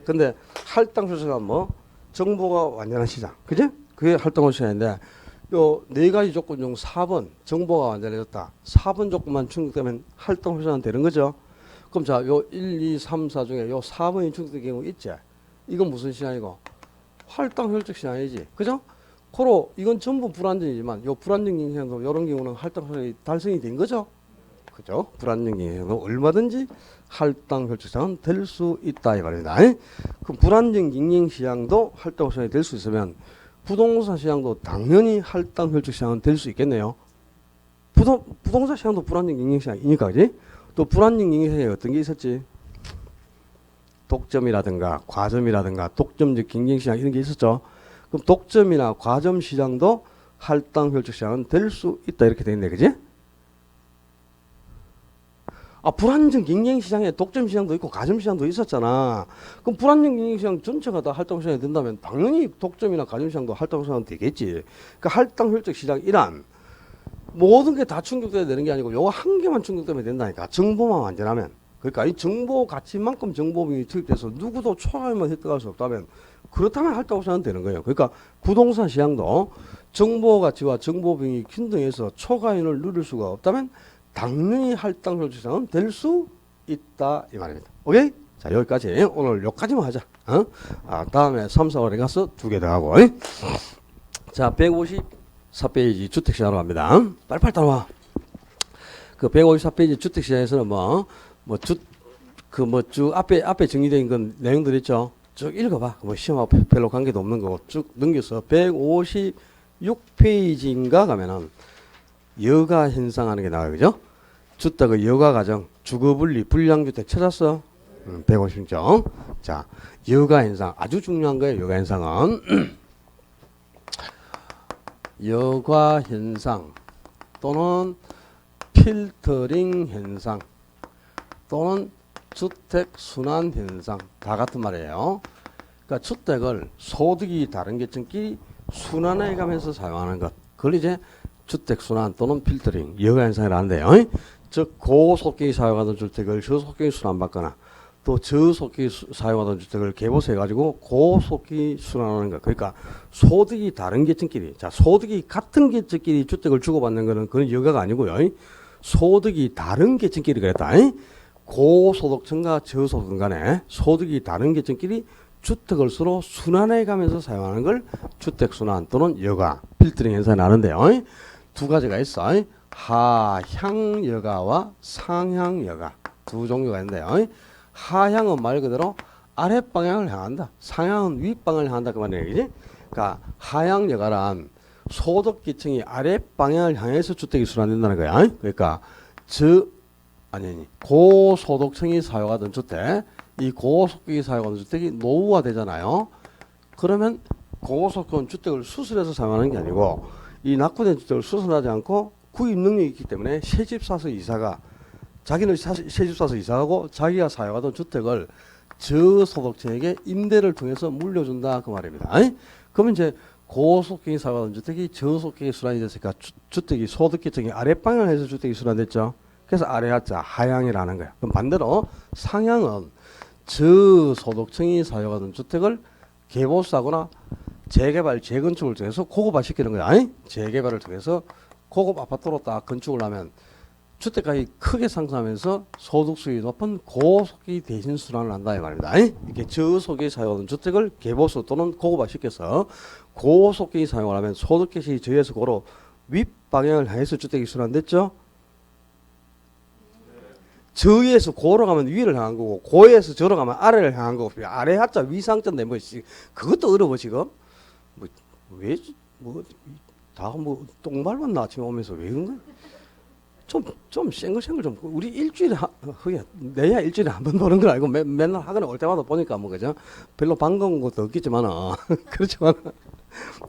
근데 할당 표시가 뭐 정보가 완전한 시장. 그지? 그게 할당 표시인데 요 4가지 조건 중 4번 정보가 완전해졌다. 4번 조건만 충족되면 할당 표시가 되는 거죠. 그럼 자, 요 1, 2, 3, 4 중에 요 4번이 충족된 경우 있지. 이건 무슨 시장이고? 할당 혈적 시장이지. 그죠? 코로 이건 전부 불안전이지만 요 불안전 경쟁시장도 이런 경우는 할당 표시 달성이 된 거죠. 그죠? 불안전 경쟁시장도 얼마든지 할당 혈적 시장은 될 수 있다 이 말입니다. 그럼 불안전 경쟁시장도 할당 표시가 될 수 있으면 부동산 시장도 당연히 할당 혈적 시장은 될 수 있겠네요. 부동산 시장도 불안전 경쟁 시장이니까, 그지? 또 불안전 경쟁 시장에 어떤 게 있었지? 독점이라든가 과점이라든가 독점적 경쟁 시장 이런 게 있었죠. 그럼 독점이나 과점 시장도 할당 혈적 시장은 될 수 있다 이렇게 되어 있네, 그지? 아, 불안전 경쟁 시장에 독점 시장도 있고 가점 시장도 있었잖아. 그럼 불안전 경쟁 시장 전체가 다 할당 시장이 된다면 당연히 독점이나 가점 시장도 할당 시장은 되겠지. 그러니까 할당 혈적 시장이란 모든 게 다 충족돼야 되는 게 아니고 요거 한 개만 충족되면 된다니까. 정보만 완전하면. 그러니까 이 정보 가치만큼 정보비용이 투입돼서 누구도 초과하면 획득할 수 없다면 그렇다면 할당 시장은 되는 거예요. 그러니까 부동산 시장도 정보 가치와 정보비용이 균등해서 초과인을 누릴 수가 없다면 당연히 할당 혈적 시장은 될 수 있다 이 말입니다. 오케이? 자, 여기까지 오늘 여기까지만 하자. 다음에 3, 4월에 가서 2개 더 하고. 자, 154페이지 주택시장으로 갑니다. 빨리빨리 따라와. 그 154페이지 주택시장에서는 쭉 앞에 정리된 건 내용들 있죠. 쭉 읽어봐. 뭐 시험하고 별로 관계도 없는 거고 쭉 넘겨서 156페이지인가 가면은 여가 현상 하는 게 나와요. 그죠? 주택의 여가 과정, 주거분리, 불량주택 찾았어? 156점. 자, 여가 현상. 아주 중요한 거예요. 여가 현상은. 여가 현상 또는 필터링 현상 또는 주택 순환 현상 다 같은 말이에요. 그러니까 주택을 소득이 다른 계층끼리 순환해 가면서 사용하는 것. 그걸 이제 주택 순환 또는 필터링 여가 현상이라는데요. 즉 고속격이 사용하던 주택을 저속격이 순환받거나 또 저속격이 사용하던 주택을 개보수해 가지고 고속격이 순환하는 것. 그러니까 소득이 다른 계층끼리, 자 소득이 같은 계층끼리 주택을 주고받는 것은 그건 여가가 아니고요. 소득이 다른 계층끼리 그랬다. 고소득층과 저소득층 간에 소득이 다른 계층끼리 주택을 서로 순환해 가면서 사용하는 걸 주택 순환 또는 여가 필터링 현상이 나는데요. 두 가지가 있어. 하향 여가와 상향 여가 두 종류가 있는데요. 하향은 말 그대로 아랫방향을 향한다. 상향은 윗방향을 향한다 그 말이에요. 그지? 그러니까 하향 여가란 소득 계층이 아랫방향을 향해서 주택이 순환된다는 거야. 그러니까 고소득층이 사용하던 주택, 이 고소득이 사용하던 주택이 노후화 되잖아요. 그러면 고소득은 주택을 수술해서 사용하는 게 아니고 이 낙후된 주택을 수술하지 않고 구입 능력이 있기 때문에 새집 사서 이사가 자기는 새집 사서 이사하고 자기가 사용하던 주택을 저소득층에게 임대를 통해서 물려준다 그 말입니다. 그러면 이제 고소득이 사용하던 주택이 저소득이 순환이 됐으니까 주택이 소득계층이 아랫방향에서 주택이 순환됐죠. 그래서 아래하자 하향이라는 거야. 그럼 반대로 상향은 저소득층이 사용하던 주택을 개보수하거나 재개발, 재건축을 통해서 고급화 시키는 거야. 재개발을 통해서 고급 아파트로 딱 건축을 하면 주택가격이 크게 상승하면서 소득수익이 높은 고속이 대신 순환을 한다 이 말입니다. 이렇게 저속이 사용하는 주택을 개보수 또는 고급화시켜서 고속이 사용을 하면 소득계시 저에서 고로 윗방향을 향해서 주택이 순환됐죠. 저에서 고로 가면 위를 향한 거고 고에서 저로 가면 아래를 향한 거고 아래 하자 위상자인데 뭐 그것도 어려워 지금 뭐왜뭐다뭐 똥밟았나 아침에 오면서 왜 그런 거야? 좀 쌩글쌩글 좀 우리 일주일에 내야 일주일에 한 번 보는 걸 알고 맨날 하거나 올 때마다 보니까 뭐 그죠? 별로 반가운 것도 없겠지만 그렇지만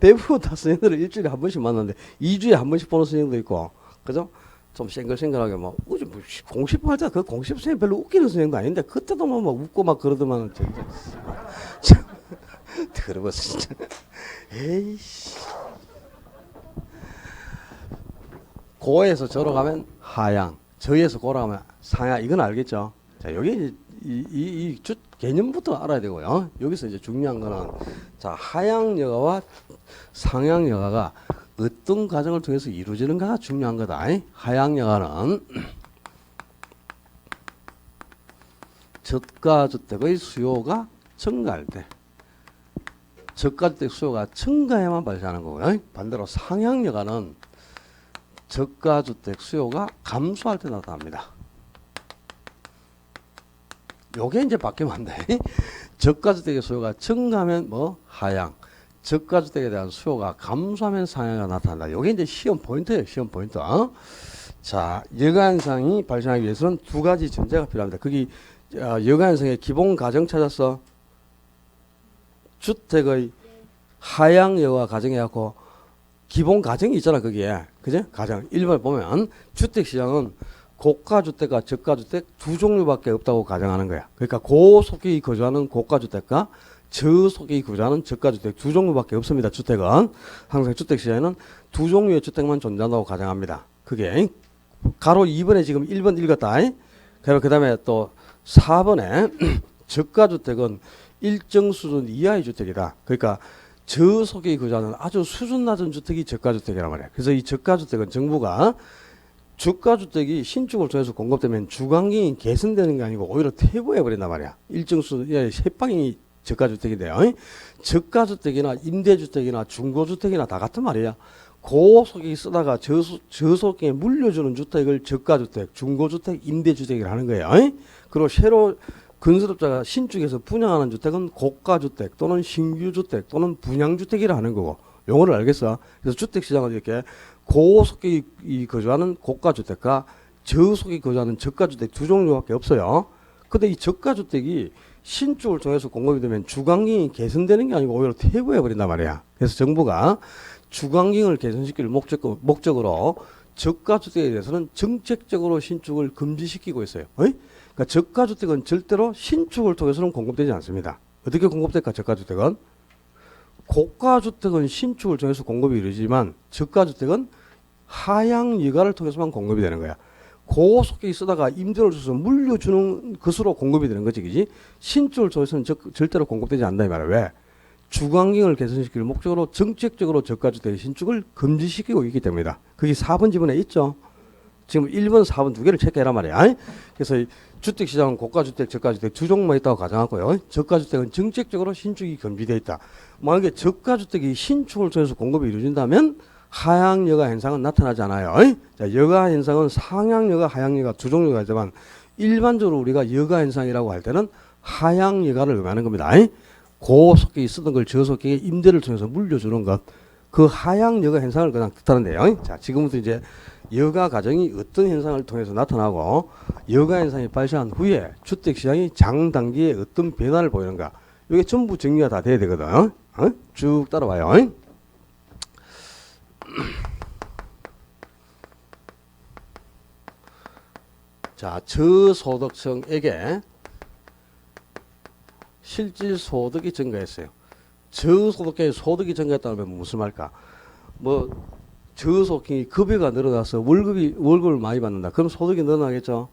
대부분 다 선생님들을 일주일에 한 번씩 만나는데 2주에 한 번씩 보는 선생님도 있고 그죠? 좀 쌩글쌩글하게 뭐 공시법 할 때 그 공시법 선생님 별로 웃기는 선생님도 아닌데 그때도 막 웃고 막 그러더만 참 더러웠어 진짜. 에이씨. 고에서 저로 가면 하향, 저에서 고로 가면 상향. 이건 알겠죠? 자, 여기 이 개념부터 알아야 되고요. 여기서 이제 중요한 거는 자, 하향 여가와 상향 여가가 어떤 과정을 통해서 이루어지는가가 중요한 거다. 하향 여가는 저가주택의 수요가 증가할 때 저가주택 수요가 증가해야만 발생하는 거고요. 반대로 상향 여가는 저가주택 수요가 감소할 때 나타납니다. 요게 이제 바뀌면 안 돼. 저가주택의 수요가 증가하면 뭐 하향, 저가주택에 대한 수요가 감소하면 상향이 나타난다. 요게 이제 시험 포인트예요. 시험 포인트. 자, 여가현상이 발생하기 위해서는 두 가지 전제가 필요합니다. 거기 여가현상의 기본 가정 찾았어. 주택의 하향 여가 가정해갖고 기본 가정이 있잖아 거기에. 그죠? 가정 1번 보면 주택시장은 고가주택과 저가주택 두 종류밖에 없다고 가정하는 거야. 그러니까 고속이 거주하는 고가주택과 저속이 거주하는 저가주택 두 종류밖에 없습니다. 주택은 항상 주택시장에는 두 종류의 주택만 존재한다고 가정합니다. 그게 가로 2번에 지금 1번 읽었다. 그 다음에 또 4번에 저가주택은 일정 수준 이하의 주택이다. 그러니까 저속이 거주하는 아주 수준 낮은 주택이 저가주택이란 말이에요. 그래서 이 저가주택은 정부가 저가주택이 신축을 통해서 공급되면 주관기이 개선되는 게 아니고 오히려 퇴보해버린단 말이야. 일정 수준 이하의 세방이 저가주택인데요. 저가주택이나 임대주택이나 중고주택이나 다 같은 말이야. 고속이 쓰다가 저속에 물려주는 주택을 저가주택, 중고주택, 임대주택이라 하는 거예요. 그리고 새로 건설업자가 신축에서 분양하는 주택은 고가주택 또는 신규주택 또는 분양주택이라 하는 거고 용어를 알겠어? 그래서 주택시장은 이렇게 고속이 거주하는 고가주택과 저속이 거주하는 저가주택 두 종류밖에 없어요. 근데 이 저가주택이 신축을 통해서 공급이 되면 주관기이 개선되는 게 아니고 오히려 퇴보해버린단 말이야. 그래서 정부가 주관기을 개선시킬 목적으로 저가주택에 대해서는 정책적으로 신축을 금지시키고 있어요. 그러니까 저가주택은 절대로 신축을 통해서는 공급되지 않습니다. 어떻게 공급될까? 저가주택은 고가주택은 신축을 통해서 공급이 이루어지지만 저가주택은 하향 여가를 통해서만 공급이 되는 거야. 고속이 쓰다가 임대를 줘서 물려주는 것으로 공급이 되는 거지, 그지? 신축을 통해서는 절대로 공급되지 않는다 이 말이야. 왜? 주관기을 개선시킬 목적으로 정책적으로 저가주택의 신축을 금지시키고 있기 때문이다. 그게 4번 지문에 있죠. 지금 1번, 4번 두 개를 체크해란 말이야. 그래서 주택시장은 고가주택, 저가주택 두 종류만 있다고 가정하고요. 저가주택은 정책적으로 신축이 금지되어 있다. 만약에 저가주택이 신축을 통해서 공급이 이루어진다면 하향여가 현상은 나타나지 않아요. 자, 여가 현상은 상향여가, 하향여가 두 종류가 있지만 일반적으로 우리가 여가 현상이라고 할 때는 하향여가를 의미하는 겁니다. 고속이 쓰던 걸 저속에 임대를 통해서 물려주는 것. 그 하향여가 현상을 그냥 뜻하는데요. 자, 지금부터 이제 여가 가정이 어떤 현상을 통해서 나타나고 여가 현상이 발생한 후에 주택시장이 장단기에 어떤 변화를 보이는가. 이게 전부 정리가 다 돼야 되거든. 쭉 따라와요. 자, 저소득층에게 실질소득이 증가했어요. 저소득층의 소득이 증가했다면 무슨 말일까? 뭐 저소득층이 급여가 늘어나서 월급을 많이 받는다. 그럼 소득이 늘어나겠죠?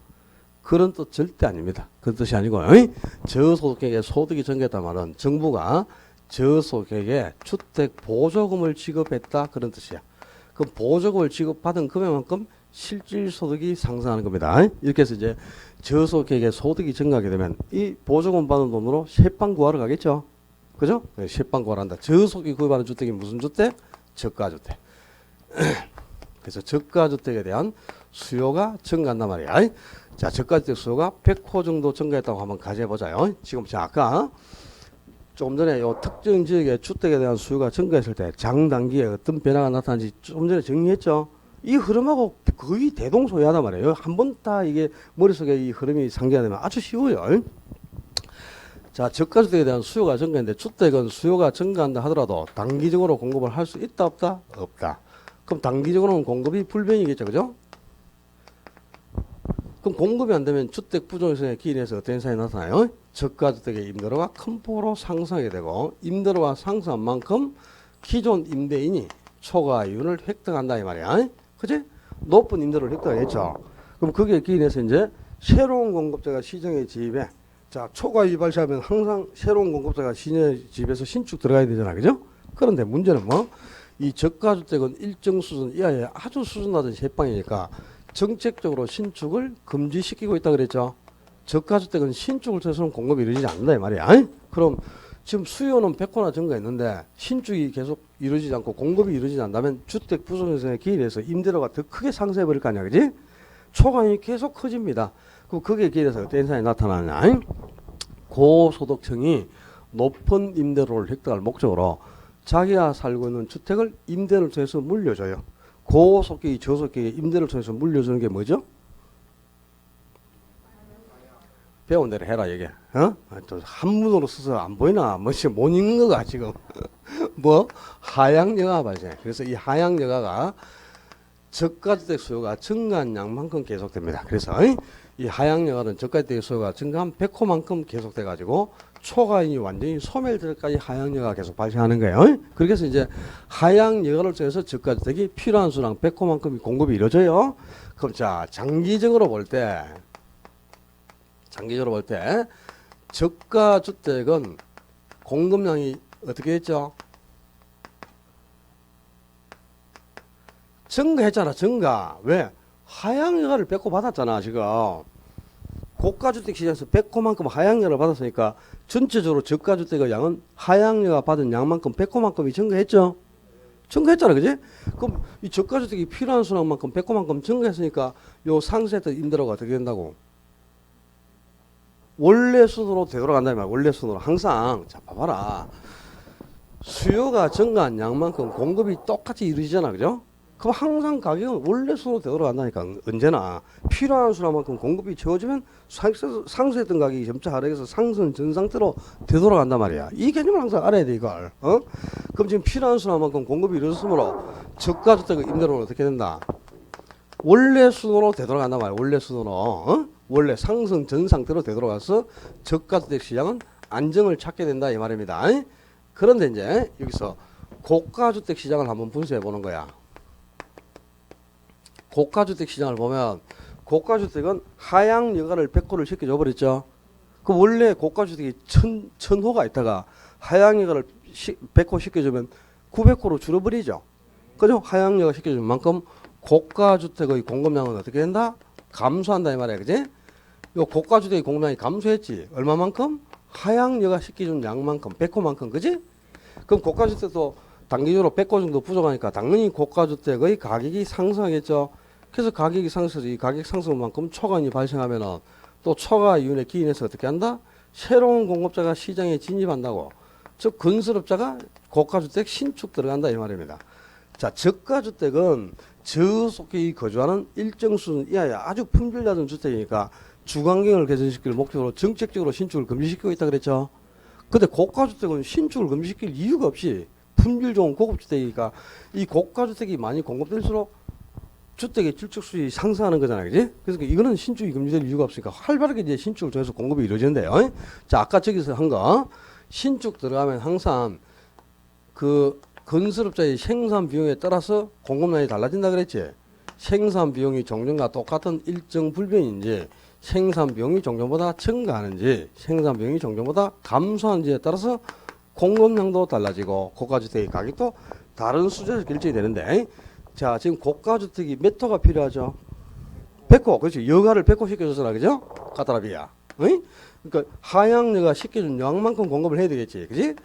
그런 뜻 절대 아닙니다. 그런 뜻이 아니고 저소득층에게 소득이 증가했단 말은 정부가 저소득층에게 주택 보조금을 지급했다 그런 뜻이야. 그 보조금을 지급받은 금액만큼 실질 소득이 상승하는 겁니다. 이렇게 해서 이제 저소득의 소득이 증가하게 되면 이 보조금 받은 돈으로 세방 구하러 가겠죠. 그죠? 세방 구하러 한다. 저소득이 구입하는 주택이 무슨 주택? 저가주택. 그래서 저가주택에 대한 수요가 증가한단 말이야. 자, 저가주택 수요가 100호 정도 증가했다고 한번 가정해보자요. 지금 제가 아까 조금 전에 요 특정 지역의 주택에 대한 수요가 증가했을 때 장단기에 어떤 변화가 나타나는지 좀 전에 정리했죠. 이 흐름하고 거의 대동소이하단 말이에요. 한 번 다 이게 머릿속에 이 흐름이 상기되면 아주 쉬워요. 자, 저가주택에 대한 수요가 증가했는데 주택은 수요가 증가한다 하더라도 단기적으로 공급을 할 수 있다 없다? 없다. 그럼 단기적으로는 공급이 불변이겠죠. 그죠? 그럼 공급이 안 되면 주택 부족성에 기인해서 어떤 현상이 나타나요? 저가주택의 임대료가 큰 폭으로 상승하게 되고 임대료가 상승한 만큼 기존 임대인이 초과 이윤을 획득한다 이 말이야. 그치? 높은 임대료를 획득하겠죠. 그럼 거기에 기인해서 이제 새로운 공급자가 시장에 진입해. 자, 초과 이윤 발생하면 항상 새로운 공급자가 시장에 진입해서 신축 들어가야 되잖아. 그죠? 그런데 문제는 뭐? 이 저가주택은 일정 수준 이하의 아주 수준 낮은 세방이니까 정책적으로 신축을 금지시키고 있다 그랬죠. 저가주택은 신축을 통해서는 공급이 이루어지지 않는다 이 말이야. 그럼 지금 수요는 100호나 증가했는데 신축이 계속 이루어지지 않고 공급이 이루어지지 않는다면 주택 부족성에 기인해서 임대료가 더 크게 상승해 버릴 거 아니야. 그지? 초과이익이 계속 커집니다. 그럼 거기에 기인해서 어떤 현상이 나타나냐? 고소득층이 높은 임대료를 획득할 목적으로 자기가 살고 있는 주택을 임대를 통해서 물려줘요. 고소득이 저소득이 임대를 통해서 물려주는 게 뭐죠? 배운 대로 해라 이게. 어? 또 한문으로 써서 안 보이나? 뭐지 못 읽는 거가 지금. 뭐 하향여가 발생. 그래서 이 하향여가가 저가주택 수요가 증가한 양만큼 계속됩니다. 그래서 이 하향여가는 저가주택 수요가 증가한 100호만큼 계속돼 가지고 초과이익이 완전히 소멸될 때까지 하향여가가 계속 발생하는 거예요. 그렇게 해서 이제 하향여가를 통해서 저가주택이 필요한 수량 100호만큼이 공급이 이루어져요. 그럼 자, 장기적으로 볼 때 저가주택은 공급량이 어떻게 했죠? 증가했잖아. 증가. 왜? 하향여가를 뺏고 받았잖아. 지금 고가주택 시장에서 100호만큼 하향여가를 받았으니까 전체적으로 저가주택의 양은 하향여가 받은 양만큼 100호만큼이 증가했죠. 증가했잖아. 그지? 그럼 이 저가주택이 필요한 수량만큼 100호만큼 증가했으니까 요 상세했던 임대료가 어떻게 된다고? 원래 순으로 되돌아간다 이 말이야. 원래 순으로 항상. 자, 봐봐라. 수요가 증가한 양만큼 공급이 똑같이 이루어지잖아. 그죠? 그럼 항상 가격은 원래 순으로 되돌아간다니까. 언제나 필요한 수량만큼 공급이 채워지면 상승했던 가격이 점차 하락해서 상승 전 상태로 되돌아간단 말이야. 이 개념을 항상 알아야 돼 이걸. 그럼 지금 필요한 수량만큼 공급이 이루어졌으므로 저가주택의 임대료는 어떻게 된다? 원래 순으로 되돌아간단 말이야. 원래 순으로. 원래 상승 전 상태로 되돌아가서 저가주택 시장은 안정을 찾게 된다 이 말입니다. 그런데 이제 여기서 고가주택 시장을 한번 분석해 보는 거야. 고가주택 시장을 보면 고가주택은 하향여가를 100호를 시켜줘 버렸죠. 그 원래 고가주택이 1000호가 있다가 하향여가를 100호 시켜주면 900호로 줄어버리죠. 그죠? 하향여가 시켜주는 만큼 고가주택의 공급량은 어떻게 된다? 감소한다 이 말이야. 그지? 요 고가주택의 공급량이 감소했지. 얼마만큼? 하향여가 시켜준 양만큼 100호만큼. 그지? 그럼 고가주택도 단기적으로 100호 정도 부족하니까 당연히 고가주택의 가격이 상승하겠죠. 그래서 가격이 상승해서 이 가격 상승만큼 초과이익이 발생하면은 또 초과이윤에 기인해서 어떻게 한다? 새로운 공급자가 시장에 진입한다고. 즉 건설업자가 고가주택 신축 들어간다 이 말입니다. 자, 저가주택은 저소득이 거주하는 일정 수준 이하의 아주 품질 낮은 주택이니까 주거환경을 개선시킬 목적으로 정책적으로 신축을 금지시키고 있다 그랬죠. 근데 고가주택은 신축을 금지시킬 이유가 없이 품질 좋은 고급주택이니까 이 고가주택이 많이 공급될수록 주택의 질적 수익이 상승하는 거잖아요. 그지? 그래서 이거는 신축이 금지될 이유가 없으니까 활발하게 이제 신축을 통해서 공급이 이루어지는데요. 자, 아까 저기서 한 거 신축 들어가면 항상 그 건설업자의 생산 비용에 따라서 공급량이 달라진다 그랬지. 생산 비용이 종전과 똑같은 일정 불변인지 생산 비용이 종전보다 증가하는지 생산 비용이 종전보다 감소하는지에 따라서 공급량도 달라지고 고가주택의 가격도 다른 수준에서 결정이 되는데 자, 지금 고가주택이 몇 호가 필요하죠? 백호, 그렇지. 여가를 백호시켜줬잖아, 그죠? 카타라비야. 응? 그러니까 하향여가 시켜준 양만큼 공급을 해야 되겠지, 그지?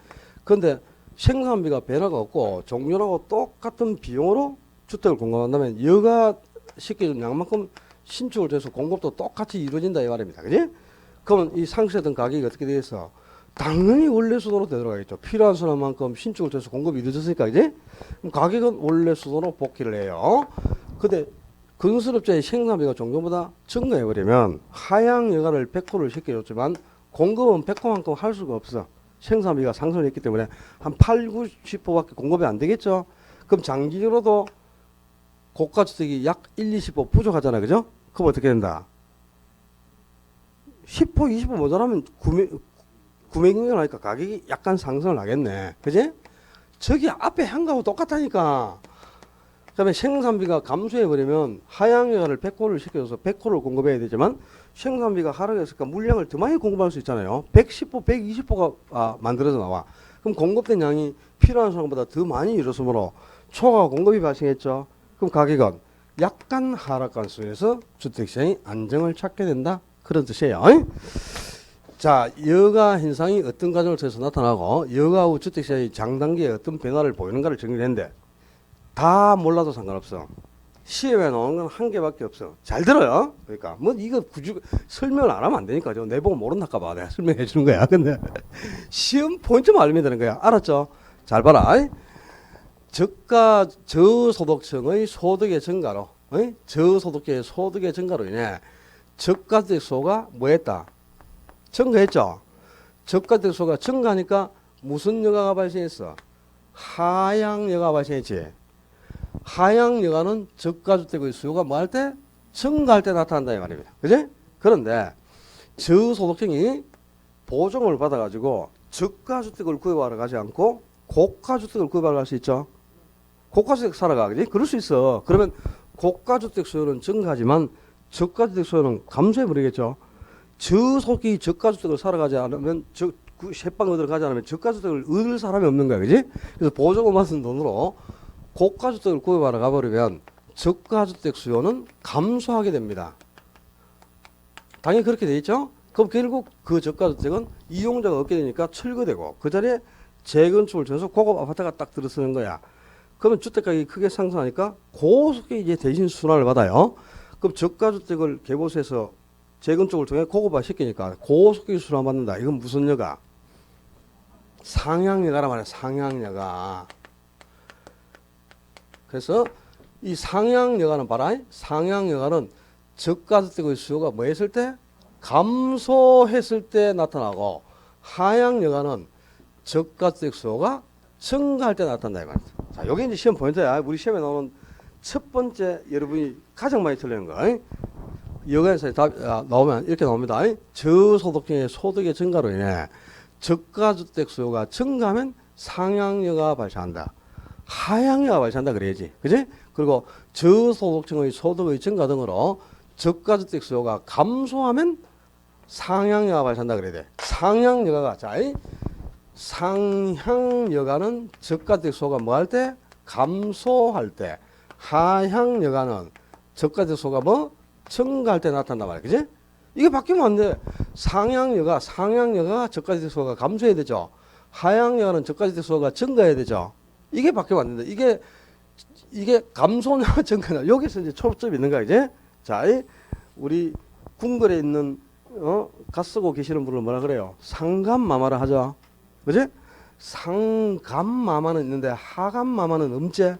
그런데 생산비가 변화가 없고 종료하고 똑같은 비용으로 주택을 공급한다면 여가 시켜준 양만큼 신축을 돼서 공급도 똑같이 이루어진다 이 말입니다, 그지? 그러면 이 상세된 가격이 어떻게 되겠어? 당연히 원래 수도로 되돌아가겠죠. 필요한 수만큼 신축을 돼서 공급이 이루어졌으니까, 그지? 그럼 가격은 원래 수도로 복귀를 해요. 근데 건설업자의 생산비가 종전보다 증가해버리면 하향 여가를 100%를 시켜줬지만 공급은 100%만큼 할 수가 없어. 생산비가 상승했기 때문에 한 8, 90%밖에 공급이 안 되겠죠. 그럼 장기적으로도 고가주택이 약 1, 20% 부족하잖아요, 그죠? 그럼 어떻게 된다? 10%, 20% 모자라면 구매 경쟁을 하니까 가격이 약간 상승을 하겠네, 그지? 저기 앞에 한가하고 똑같다니까. 그다음에 생산비가 감소해버리면 하향여가를 100호를 시켜줘서 100호를 공급해야 되지만 생산비가 하락했으니까 물량을 더 많이 공급할 수 있잖아요. 110호, 120호가 만들어져 나와. 그럼 공급된 양이 필요한 사람보다 더 많이 이뤘으므로 초과 공급이 발생했죠. 그럼 가격은 약간 하락한 수에서 주택시장이 안정을 찾게 된다. 그런 뜻이에요. 자, 여가 현상이 어떤 과정을 통해서 나타나고 여가 후 주택시장이 장단기에 어떤 변화를 보이는가를 정리했는데 다 몰라도 상관없어. 시험에 나오는 건 한 개밖에 없어. 잘 들어요. 그러니까 뭐 이거 굳이 설명을 안 하면 안 되니까 저 내보고 모른다까 봐 내가 설명해 주는 거야. 근데 시험 포인트만 알면 되는 거야. 알았죠? 잘 봐라. 저가 저소득층의 소득의 증가로, 저소득계의 소득의 증가로 인해 저가주택 수요가 뭐했다? 증가했죠. 저가주택 수요가 증가하니까 무슨 여가가 발생했어? 하향 여가가 발생했지. 하향 여가는 저가주택의 수요가 뭐 할 때? 증가할 때 나타난다 이 말입니다. 그지? 그런데 저소득층이 보증을 받아가지고 저가주택을 구입하러 가지 않고 고가주택을 구입하러 갈 수 있죠. 고가주택 사러 가, 그지? 그럴 수 있어. 그러면 고가주택 수요는 증가하지만 저가주택 수요는 감소해버리겠죠. 저소득이 저가주택을 사러 가지 않으면 그 셋방 얻으러 가지 않으면 저가주택을 얻을 사람이 없는 거야, 그지? 그래서 보증을 받은 돈으로 고가주택을 구입하러 가버리면 저가주택 수요는 감소하게 됩니다. 당연히 그렇게 돼 있죠? 그럼 결국 그 저가주택은 이용자가 없게 되니까 철거되고 그 자리에 재건축을 통해서 고급 아파트가 딱 들어서는 거야. 그러면 주택가격이 크게 상승하니까 고속이 이제 대신 순환을 받아요. 그럼 저가주택을 개보수해서 재건축을 통해 고급화 시키니까 고속이 순환 받는다. 이건 무슨 여가? 상향여가란 말이야. 상향여가. 그래서 이 상향여가는 봐라. 상향여가는 저가주택의 수요가 뭐 했을 때? 감소했을 때 나타나고 하향여가는 저가주택 수요가 증가할 때 나타난다 이 말이야. 자, 여기 이제 시험 포인트야. 우리 시험에 나오는 첫 번째 여러분이 가장 많이 틀리는 거. 여가에서 답 나오면 이렇게 나옵니다. 저소득층의 소득의 증가로 인해 저가주택 수요가 증가하면 상향여가가 발생한다. 하향여가가 발생한다 그래야지. 그지? 그리고 저소득층의 소득의 증가 등으로 저가주택 수요가 감소하면 상향여가가 발생한다 그래야 돼. 상향여가가 자, 상향여가는 저가주택 수요가 뭐 할 때? 감소할 때. 하향여가는 저가주택 수요가 뭐? 증가할 때 나타난단 말이야. 그지? 이게 바뀌면 안 돼. 상향여가 저가주택 수요가 감소해야 되죠. 하향여가는 저가주택 수요가 증가해야 되죠. 이게 바뀌면 안 된다. 이게 감소냐 증가냐. 여기서 이제 초점이 있는 거야, 이제. 자, 우리 궁궐에 있는, 가 쓰고 계시는 분을 뭐라 그래요? 상감마마를 하죠. 그지? 상감마마는 있는데 하감마마는 없지?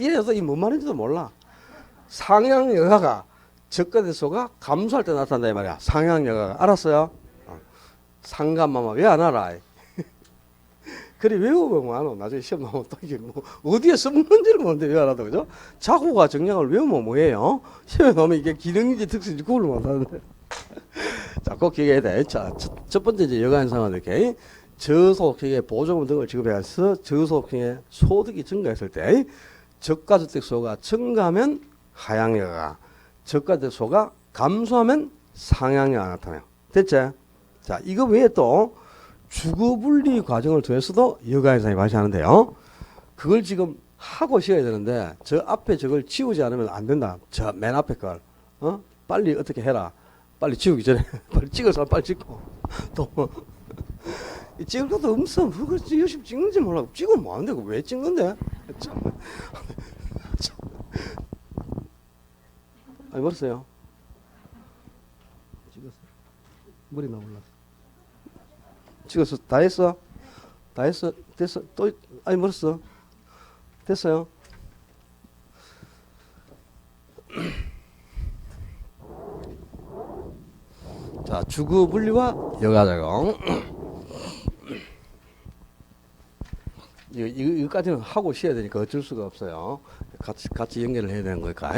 이래서 이 뭔 말인지도 몰라. 상향여가가 저가주택 수요가 감소할 때 나타난다 이 말이야. 상향여가가. 알았어요? 상감마마 왜 안 알아? 그래 외우면 안 와. 나중에 시험 나오면 또 이게 뭐 어디에 썼는지를 모르는데 왜 안 하다 그죠? 자고가 정량을 외우면 뭐예요? 시험에 나오면 이게 기능인지 특수인지 구분을 못 하는데. 자, 꼭 기억해야 돼. 자, 첫 번째 이제 여가 현상은 이렇게 저소득층에 보조금 등을 지급해서 저소득층의 소득이 증가했을 때 저가주택 수요가 증가하면 하향여가, 저가주택 수요가 감소하면 상향여가 나타나요. 됐지? 자, 이거 외에 또 주거분리 과정을 통해서도 여가 현상이 발생하는데요. 그걸 지금 하고 쉬어야 되는데 저 앞에 저걸 지우지 않으면 안 된다. 저 맨 앞에 걸 빨리 어떻게 해라. 빨리 지우기 전에 빨리 찍어서 빨리 찍고 또 찍을 것도 없어. 그걸 열심히 찍는지 몰라. 찍으면 뭐하는데 왜 찍는데? 참. 아니 멀었어요. 찍었어. 머리 나 올랐어. 찍었어. 다 했어. 다 했어. 됐어. 또 아니 멀었어. 됐어요. 자, 주거 분리와 여가작용. 이거까지는 하고 쉬어야 되니까 어쩔 수가 없어요. 같이 연결을 해야 되는 거니까.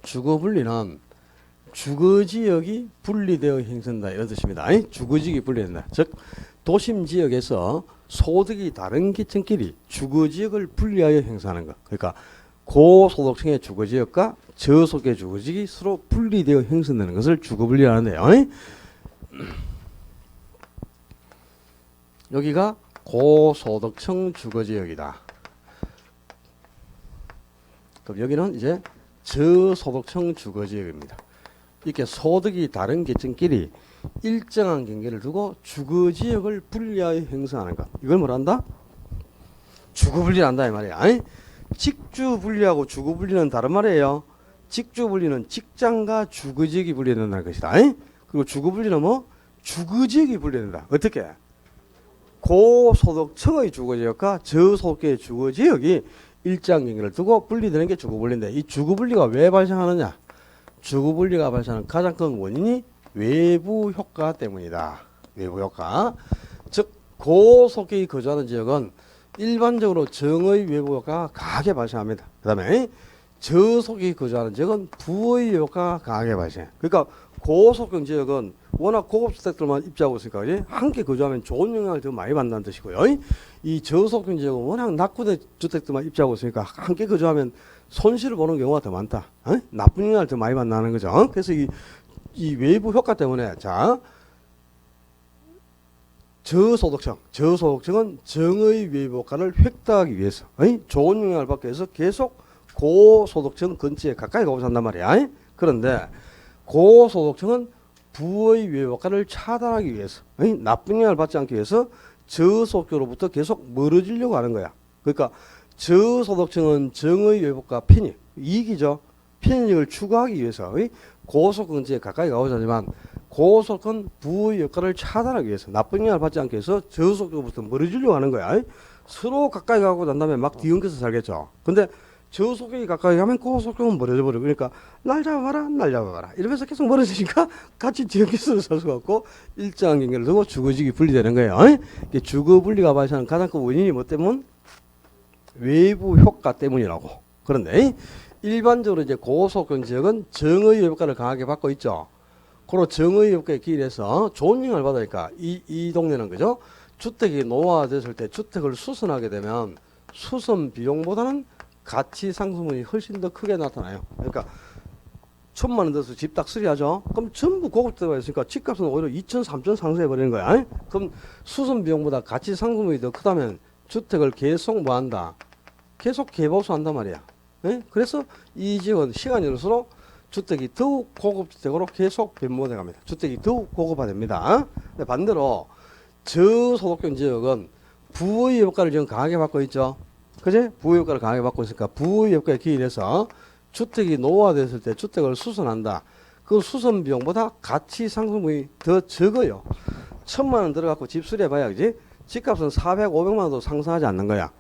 주거 분리는 주거지역이 분리되어 형성된다 이런 뜻입니다. 주거지역이 분리된다. 즉 도심 지역에서 소득이 다른 계층끼리 주거지역을 분리하여 형성하는 것. 그러니까 고소득층의 주거지역과 저소득의 주거지역이 서로 분리되어 형성되는 것을 주거분리라는데요. 여기가 고소득층 주거지역이다. 그럼 여기는 이제 저소득층 주거지역입니다. 이렇게 소득이 다른 계층끼리 일정한 경계를 두고 주거지역을 분리하여 형성하는 것. 이걸 뭐란다? 주거분리한다 이 말이야. 직주분리하고 주거분리는 다른 말이에요. 직주분리는 직장과 주거지역이 분리된다는 것이다. 그리고 주거분리는 뭐? 주거지역이 분리된다. 어떻게? 고소득층의 주거지역과 저소득의 주거지역이 일정 경계를 두고 분리되는 게 주거분리인데 이 주거분리가 왜 발생하느냐? 주거분리가 발생하는 가장 큰 원인이 외부 효과 때문이다. 외부 효과. 즉 고소득이 거주하는 지역은 일반적으로 정의 외부 효과가 강하게 발생합니다. 그 다음에 저소득이 거주하는 지역은 부의 효과가 강하게 발생해요. 그러니까 고소득 지역은 워낙 고급 주택들만 입주하고 있으니까 함께 거주하면 좋은 영향을 더 많이 받는다는 뜻이고요. 이 저소득 지역은 워낙 낙후된 주택들만 입주하고 있으니까 함께 거주하면 손실을 보는 경우가 더 많다. 나쁜 영향을 더 많이 받는다는 거죠. 그래서 이 외부 효과 때문에 자 저소득층은 정의 외부 효과를 획득하기 위해서 좋은 영향을 받기 위해서 계속 고소득층 근처에 가까이 가고 산단 말이야. 그런데 고소득층은 부의 외부 효과를 차단하기 위해서 나쁜 영향을 받지 않기 위해서 저소득층으로부터 계속 멀어지려고 하는 거야. 그러니까 저소득층은 정의 외부 효과 편익, 이익이죠. 편익을 추구하기 위해서 고소득 근처에 가까이 가고자 하지만 고소득은 부의 효과를 차단하기 위해서 나쁜 영향을 받지 않기 위해서 저소득으로부터 멀어지려고 하는 거야. 서로 가까이 가고 난 다음에 막 뒤엉켜서 살겠죠. 근데 저소득이 가까이 가면 고소득은 멀어져 버려. 그러니까 날 잡아봐라 날 잡아봐라 이러면서 계속 멀어지니까 같이 뒤엉켜서 살 수가 없고 일정한 경계를 두고 주거지역이 분리되는 거예요. 주거분리가 발생하는 가장 큰 원인이 뭐 때문? 외부 효과 때문이라고. 그런데 일반적으로 이제 고소득 지역은 정의 효과를 강하게 받고 있죠. 그리고 정의 효과에 기인해서 좋은 영향을 받으니까 이 동네는 그죠? 주택이 노후화됐을 때 주택을 수선하게 되면 수선 비용보다는 가치 상승분이 훨씬 더 크게 나타나요. 그러니까 1,000만 원 들어서 집 딱 수리하죠. 그럼 전부 고급 들어가 있으니까 집값은 오히려 2천, 3천 상승해 버리는 거야. 그럼 수선 비용보다 가치 상승분이 더 크다면 주택을 계속 뭐 한다? 계속 개보수한단 말이야. 그래서 이 지역은 시간이 들수록 주택이 더욱 고급 주택으로 계속 변모돼 갑니다. 주택이 더욱 고급화됩니다. 근데 반대로 저소득층 지역은 부의 효과를 지금 강하게 받고 있죠. 그제? 부의 효과를 강하게 받고 있으니까 부의 효과에 기인해서 주택이 노후화됐을 때 주택을 수선한다. 그 수선 비용보다 가치 상승분이 더 적어요. 1,000만 원 들어갖고 집 수리해봐야 그지? 집값은 400, 500만 원도 상승하지 않는 거야.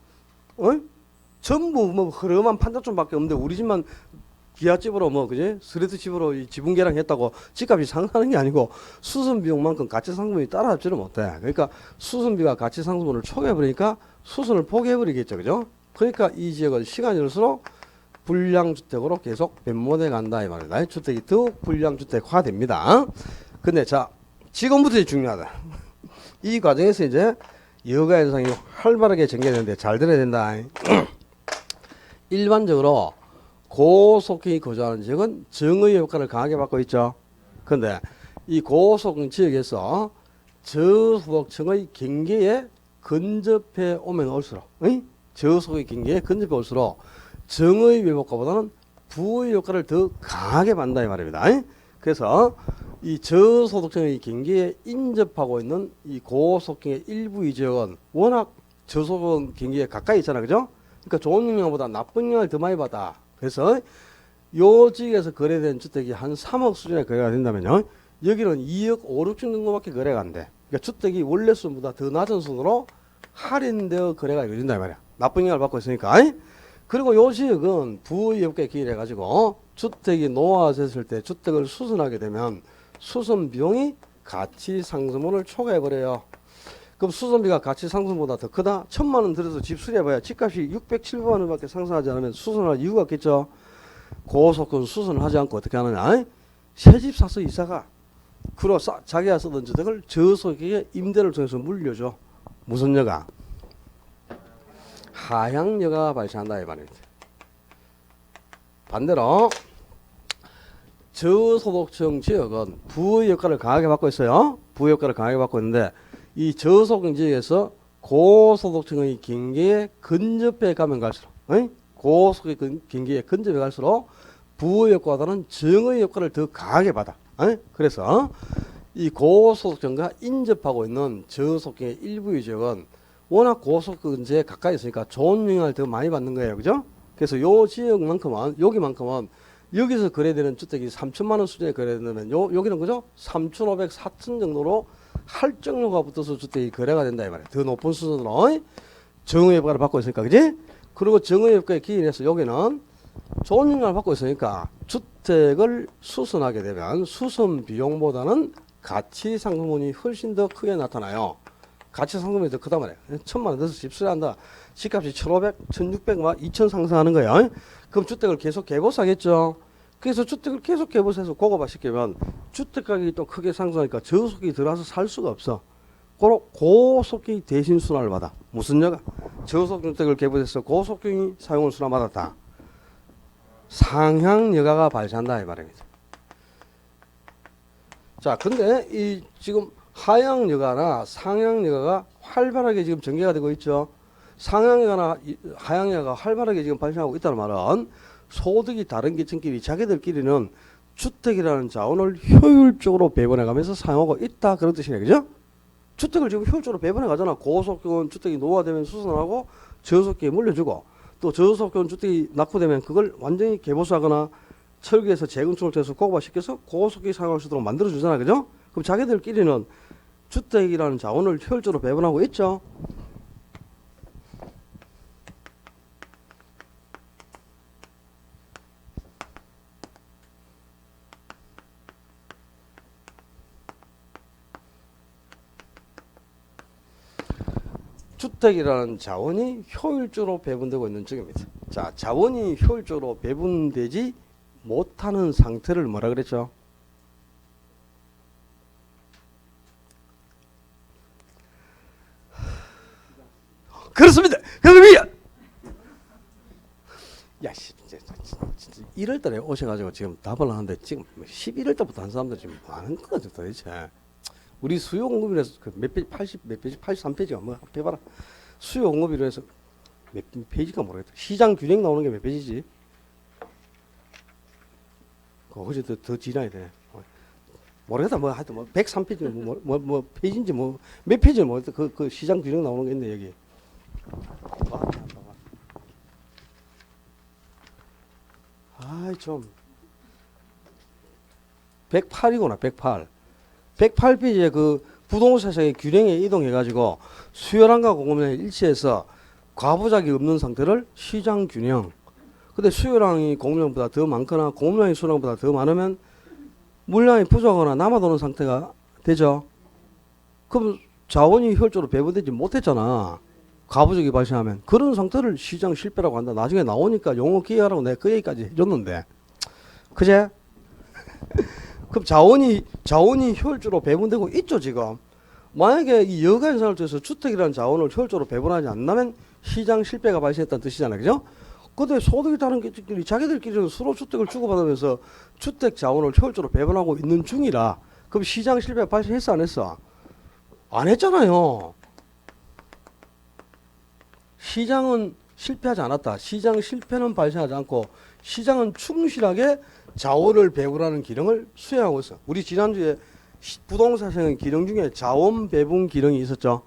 전부 뭐 흐름한 판자촌밖에 없는데 우리 집만 기아집으로 뭐 그지? 스레트 집으로 이 지분 계량했다고 집값이 상승하는 게 아니고 수선 비용만큼 가치 상승분이 따라잡지를 못해. 그러니까 수선비가 가치 상승분을 초과해버리니까 수선을 포기해버리겠죠, 그죠? 그러니까 이 지역은 시간이 들수록 불량주택으로 계속 변모돼 간다 이 말이다. 주택이 더욱 불량주택화됩니다. 근데 자 지금부터 중요하다. 이 과정에서 이제 여가 현상이 활발하게 전개되는데 잘 들어야 된다. 일반적으로 고소득이 거주하는 지역은 정의 효과를 강하게 받고 있죠. 그런데 이 고소득 지역에서 저소득층의 경계에 근접해 오면 올수록, 저소득의 경계에 근접해 올수록 정의 왜곡과보다는 부의 효과를 더 강하게 받는다 이 말입니다. 그래서 이 저소득층의 경계에 인접하고 있는 이 고소득층의 일부 이 지역은 워낙 저소득 경계에 가까이 있잖아, 그죠? 그러니까 좋은 영향보다 나쁜 영향을 더 많이 받아. 그래서 요 지역에서 거래된 주택이 한 3억 수준의 거래가 된다면요, 여기는 2억 5, 6천 정도밖에 거래가 안 돼. 그러니까 주택이 원래 수보다 더 낮은 순으로 할인되어 거래가 이루어진다 이 말이야. 나쁜 영향을 받고 있으니까. 그리고 요 지역은 부의협계 기일해 가지고 주택이 노후화됐을 때 주택을 수선하게 되면 수선 비용이 가치 상승분을 초과해 버려요. 그럼 수선비가 가치 상승보다 더 크다? 1,000만 원 들여서 집 수리해봐야 집값이 600, 700만 원밖에 상승하지 않으면 수선할 이유가 없겠죠. 고속은 수선을 하지 않고 어떻게 하느냐? 새집 사서 이사가. 그리고 자기가 쓰던 주택을 저소득에 임대를 통해서 물려줘. 무슨 여가? 하향여가가 발생한다 이 말입니다. 반대로 저소득층 지역은 부의 효과를 강하게 받고 있어요. 부의 효과를 강하게 받고 있는데 이 저소득 지역에서 고소득층의 경계에 근접해 가면 갈수록, 고소득의 경계에 근접해 갈수록 부의 효과보다는 정의 효과를 더 강하게 받아. 그래서 이 고소득층과 인접하고 있는 저소득층의 일부의 지역은 워낙 고소득 근처에 가까이 있으니까 좋은 영향을 더 많이 받는 거예요, 그죠? 그래서 요 지역만큼은, 여기만큼은 여기서 거래되는 주택이 3천만 원 수준에 거래되면 여기는 그죠? 3,500, 4천 정도로 할증료가 붙어서 주택이 거래가 된다 이 말이에요. 더 높은 수준으로 정의 효과를 받고 있으니까, 그지? 그리고 정의 효과에 기인해서 여기는 좋은 영향을 받고 있으니까 주택을 수선하게 되면 수선 비용보다는 가치 상승분이 훨씬 더 크게 나타나요. 가치 상승분이 더 크단 말이에요. 1,000만 원 넣어서 집 수리한다. 집값이 1,500, 1,600, 2,000 상승하는 거예요. 그럼 주택을 계속 개보수하겠죠. 그래서 주택을 계속 개보수해서 고급화시키면 주택 가격이 또 크게 상승하니까 저소득이 들어와서 살 수가 없어. 고소득이 대신 순환을 받아. 무슨 여가? 저소득 주택을 개보해서 고소득이 사용을 순환받았다. 상향여가가 발생한다 이 말입니다. 자, 근데 이 지금 하향여가나 상향여가가 활발하게 지금 전개가 되고 있죠. 상향여가나 하향여가가 활발하게 지금 발생하고 있다는 말은 소득이 다른 계층끼리 자기들끼리는 주택이라는 자원을 효율적으로 배분해가면서 사용하고 있다 그런 뜻이네, 그죠? 주택을 지금 효율적으로 배분해가잖아. 고소득은 주택이 노후화되면 수선하고 저소득에 물려주고, 또 저소득 주택이 낙후되면 그걸 완전히 개보수하거나 설계해서 재건축을 해서 고급화시켜서 고소득이 사용할 수 있도록 만들어주잖아, 그죠? 그럼 자기들끼리는 주택이라는 자원을 효율적으로 배분하고 있죠. 주택이라는 자원이 효율적으로 배분되고 있는 중입니다. 자, 자원이 효율적으로 배분되지 못하는 상태를 뭐라 그랬죠? 그렇습니다. 그렇습니다. 야, 진짜 1월 달에 오셔가지고 지금 답을 하는데 지금 11월 달부터 한 사람들 지금 뭐 하는 거지 도대체. 우리 수요 공급이라서 몇 페이지, 80, 몇 페이지, 83페이지가 뭐 해봐라. 수요 공급이로 해서 몇 페이지가 모르겠다. 시장 균형 나오는 게 몇 페이지지? 그거 더 지나야 돼. 모르겠다. 뭐 하여튼 뭐 103페이지 뭐 페이지인지 뭐 몇 페이지를 모르겠다. 그 시장 균형 나오는 게 있네 여기. 아이 좀 108이구나 108. 108페이지에 그 부동산 시장의 균형에 이동해가지고 수요량과 공급량이 일치해서 과부작이 없는 상태를 시장 균형. 근데 수요량이 공급량보다 더 많거나 공급량이 수요량보다 더 많으면 물량이 부족하거나 남아도는 상태가 되죠. 그럼 자원이 효율적으로 배분되지 못했잖아. 과부작이 발생하면. 그런 상태를 시장 실패라고 한다. 나중에 나오니까 용어 기회하라고 내가 그 얘기까지 해줬는데. 그제? 그럼 자원이 효율적으로 배분되고 있죠, 지금. 만약에 이 여가 현상을 통해서 주택이라는 자원을 효율적으로 배분하지 않는다면 시장 실패가 발생했다는 뜻이잖아요, 그죠? 근데 소득이 다른 계층끼리 자기들끼리는 서로 주택을 주고받으면서 주택 자원을 효율적으로 배분하고 있는 중이라 그럼 시장 실패가 발생했어, 안 했어? 안 했잖아요. 시장은 실패하지 않았다. 시장 실패는 발생하지 않고 시장은 충실하게 자원을 배분하는 기능을 수행하고 있어. 우리 지난주에 부동산의 기능 중에 자원 배분 기능이 있었죠.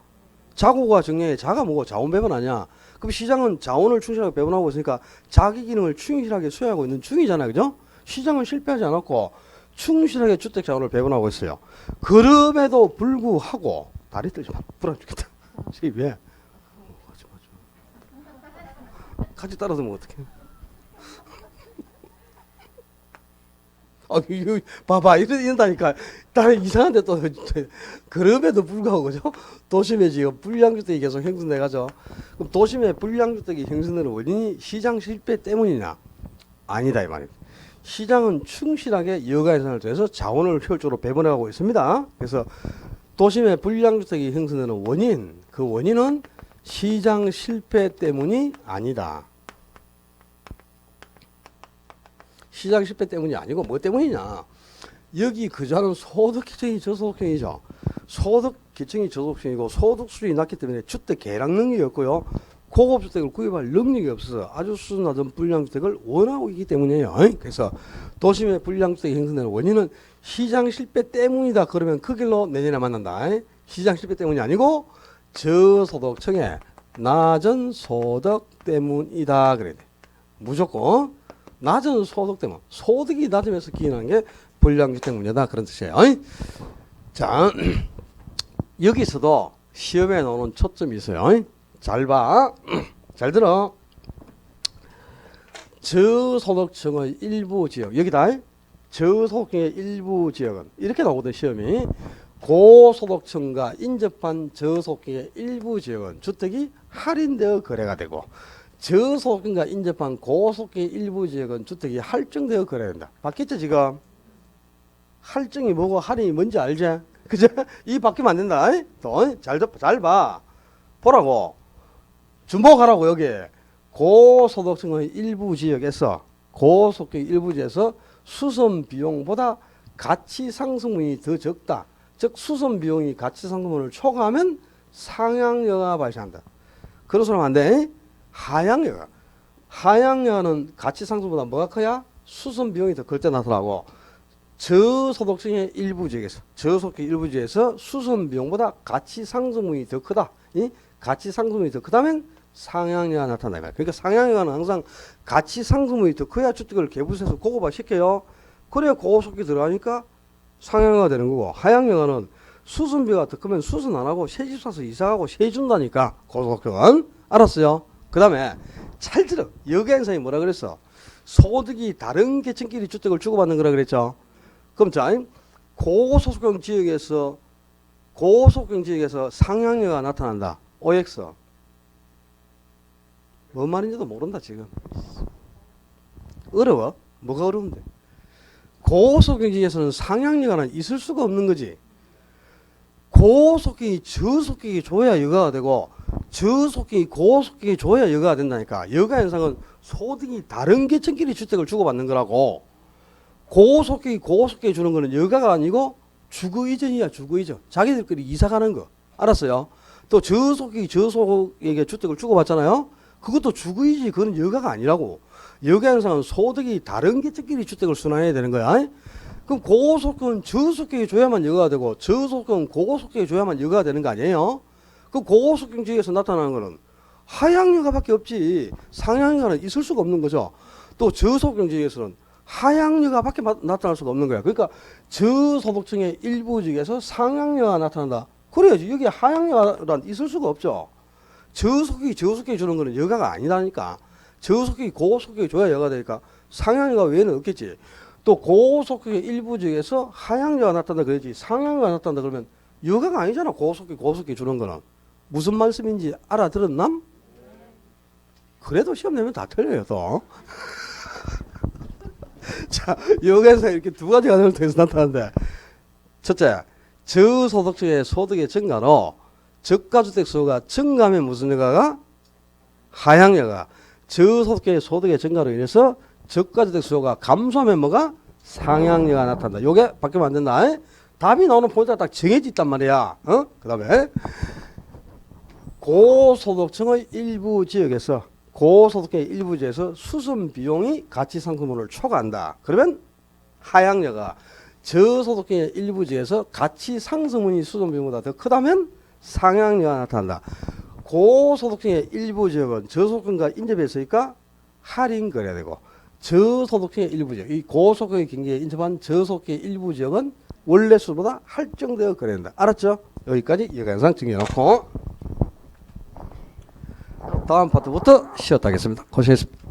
자고가 정리해. 자가 뭐고 자원 배분 아니야. 그럼 시장은 자원을 충실하게 배분하고 있으니까 자기 기능을 충실하게 수행하고 있는 중이잖아요. 그죠? 시장은 실패하지 않았고 충실하게 주택 자원을 배분하고 있어요. 그럼에도 불구하고 다리 떨지 마. 불안 죽겠다. 왜? 같이 따라서 뭐 어떡해. 이거 봐봐. 이런다니까. 다른 이상한데 또, 그럼에도 불구하고, 그죠? 도심에 지금 불량주택이 계속 형성돼가죠. 그럼 도심에 불량주택이 형성되는 원인이 시장 실패 때문이냐? 아니다, 이 말입니다. 시장은 충실하게 여가 인상을 통해서 자원을 효율적으로 배분해가고 있습니다. 그래서 도심에 불량주택이 형성되는 원인, 그 원인은 시장 실패 때문이 아니다. 시장 실패 때문이 아니고 뭐 때문이냐. 여기 그자는 소득 계층이 저소득층이죠. 소득 계층이 저소득층이고 소득 수준이 낮기 때문에 주택 개량 능력이 없고요. 고급 주택을 구입할 능력이 없어서 아주 수준 낮은 불량주택을 원하고 있기 때문이에요. 그래서 도심의 불량주택이 형성되는 원인은 시장 실패 때문이다. 그러면 그 길로 내년에 만난다. 시장 실패 때문이 아니고 저소득층의 낮은 소득 때문이다. 그래야 돼. 무조건 낮은 소득 때문. 소득이 낮으면서 기인하는 게 불량주택 문제다. 그런 뜻이에요. 자, 여기서도 시험에 나오는 초점이 있어요. 잘 봐. 잘 들어. 저소득층의 일부 지역. 여기다. 저소득층의 일부 지역은 이렇게 나오거든, 시험이. 고소득층과 인접한 저소득층의 일부 지역은 주택이 할인되어 거래가 되고, 저소득층과 인접한 고소득층의 일부 지역은 주택이 할증되어 거래된다. 바뀌었죠, 지금? 할증이 뭐고 할인이 뭔지 알지? 그죠? 이 바뀌면 안 된다. 또, 잘 봐. 보라고. 주목하라고, 여기. 고소득층의 일부 지역에서, 고소득층의 일부 지역에서 수선 비용보다 가치 상승분이 더 적다. 즉, 수선 비용이 가치 상승분을 초과하면 상향여가 발생한다. 그런 소리 하면 안 돼. 하향여가. 하향여가는 가치 상승보다 뭐가 커야? 수선 비용이 더 클 때 나타나고, 저소득층의 일부 지역에서, 저소득층 일부 지역에서 수선 비용보다 가치 상승분이 더 크다. 이 가치 상승분이 더 크다면 상향여가 나타나요. 그러니까 상향여가는 항상 가치 상승분이 더 커야 주택을 개부세에서 고급화 시켜요. 그래야 고속이 들어가니까 상향여가 되는 거고, 하향여가는 수선비가 더 크면 수선 안 하고 새집 사서 이사가고 세 준다니까. 고속형은 알았어요. 그 다음에 잘 들어. 여가인상이 뭐라 그랬어? 소득이 다른 계층끼리 주택을 주고받는 거라 그랬죠. 그럼 자, 고소득층 지역에서 상향여가 나타난다. OX. 뭔 말인지도 모른다 지금. 어려워? 뭐가 어려운데? 고소득층 지역에서는 상향여가는 있을 수가 없는 거지. 고소득층이 저소득층이 줘야 여가가 되고, 저소득층이 고소득층이 줘야 여가가 된다니까. 여가 현상은 소득이 다른 계층끼리 주택을 주고받는 거라고. 고소득층이 고소득층이 주는 거는 여가가 아니고 주거이전이야. 주거이전. 자기들끼리 이사가는 거. 알았어요? 또 저소득층이 저소득에게 주택을 주고받잖아요. 그것도 주거이지. 그건 여가가 아니라고. 여가 현상은 소득이 다른 계층끼리 주택을 순환해야 되는 거야. 그럼 고소득은 저소득에게 줘야만 여가가 되고, 저소득은 고소득에게 줘야만 여가가 되는 거 아니에요? 그 고소득 지역에서 나타나는 거는 하향여가밖에 없지. 상향여가는 있을 수가 없는 거죠. 또 저소득 지역에서는 하향여가밖에 나타날 수가 없는 거야. 그러니까 저소득층의 일부 지역에서 상향여가 나타난다. 그래야지. 여기 하향여가란 있을 수가 없죠. 저소득이 저소득에 주는 거는 여가가 아니다니까. 저소득이 고소득에 줘야 여가가 되니까 상향여가 외에는 없겠지. 또 고소득의 일부 지역에서 하향여가 나타난다 그러지. 상향여가 나타난다 그러면 여가가 아니잖아. 고소득에 주는 거는. 무슨 말씀인지 알아들었남? 그래도 시험 내면 다 틀려요, 또. 자, 여기에서 이렇게 두 가지 과정을 통해서 나타나는데, 첫째, 저소득층의 소득의 증가로 저가주택 수요가 증가하면 무슨 여가가? 하향여가. 저소득의 소득의 증가로 인해서 저가주택 수요가 감소하면 뭐가? 상향여가 나타난다. 요게 바뀌면 안 된다. 답이 나오는 포인트가 딱 정해져 있단 말이야. 그 다음에 고소득층의 일부 지역에서 고소득층의 일부 지역에서 수선 비용이 가치 상승분을 초과한다. 그러면 하향여가 저소득층의 일부 지역에서 가치 상승분이 수선 비용보다 더 크다면 상향여가 나타난다. 고소득층의 일부 지역은 저소득층과 인접해 있으니까 할인 거래야 되고 저소득층의 일부 지역, 이 고소득의 경기에 인접한 저소득의 일부 지역은 원래 수보다 할증되어 거래된다. 알았죠? 여기까지 여가영상 정리해놓고 다음 파트부터 쉬었다 하겠습니다. 고생했습니다.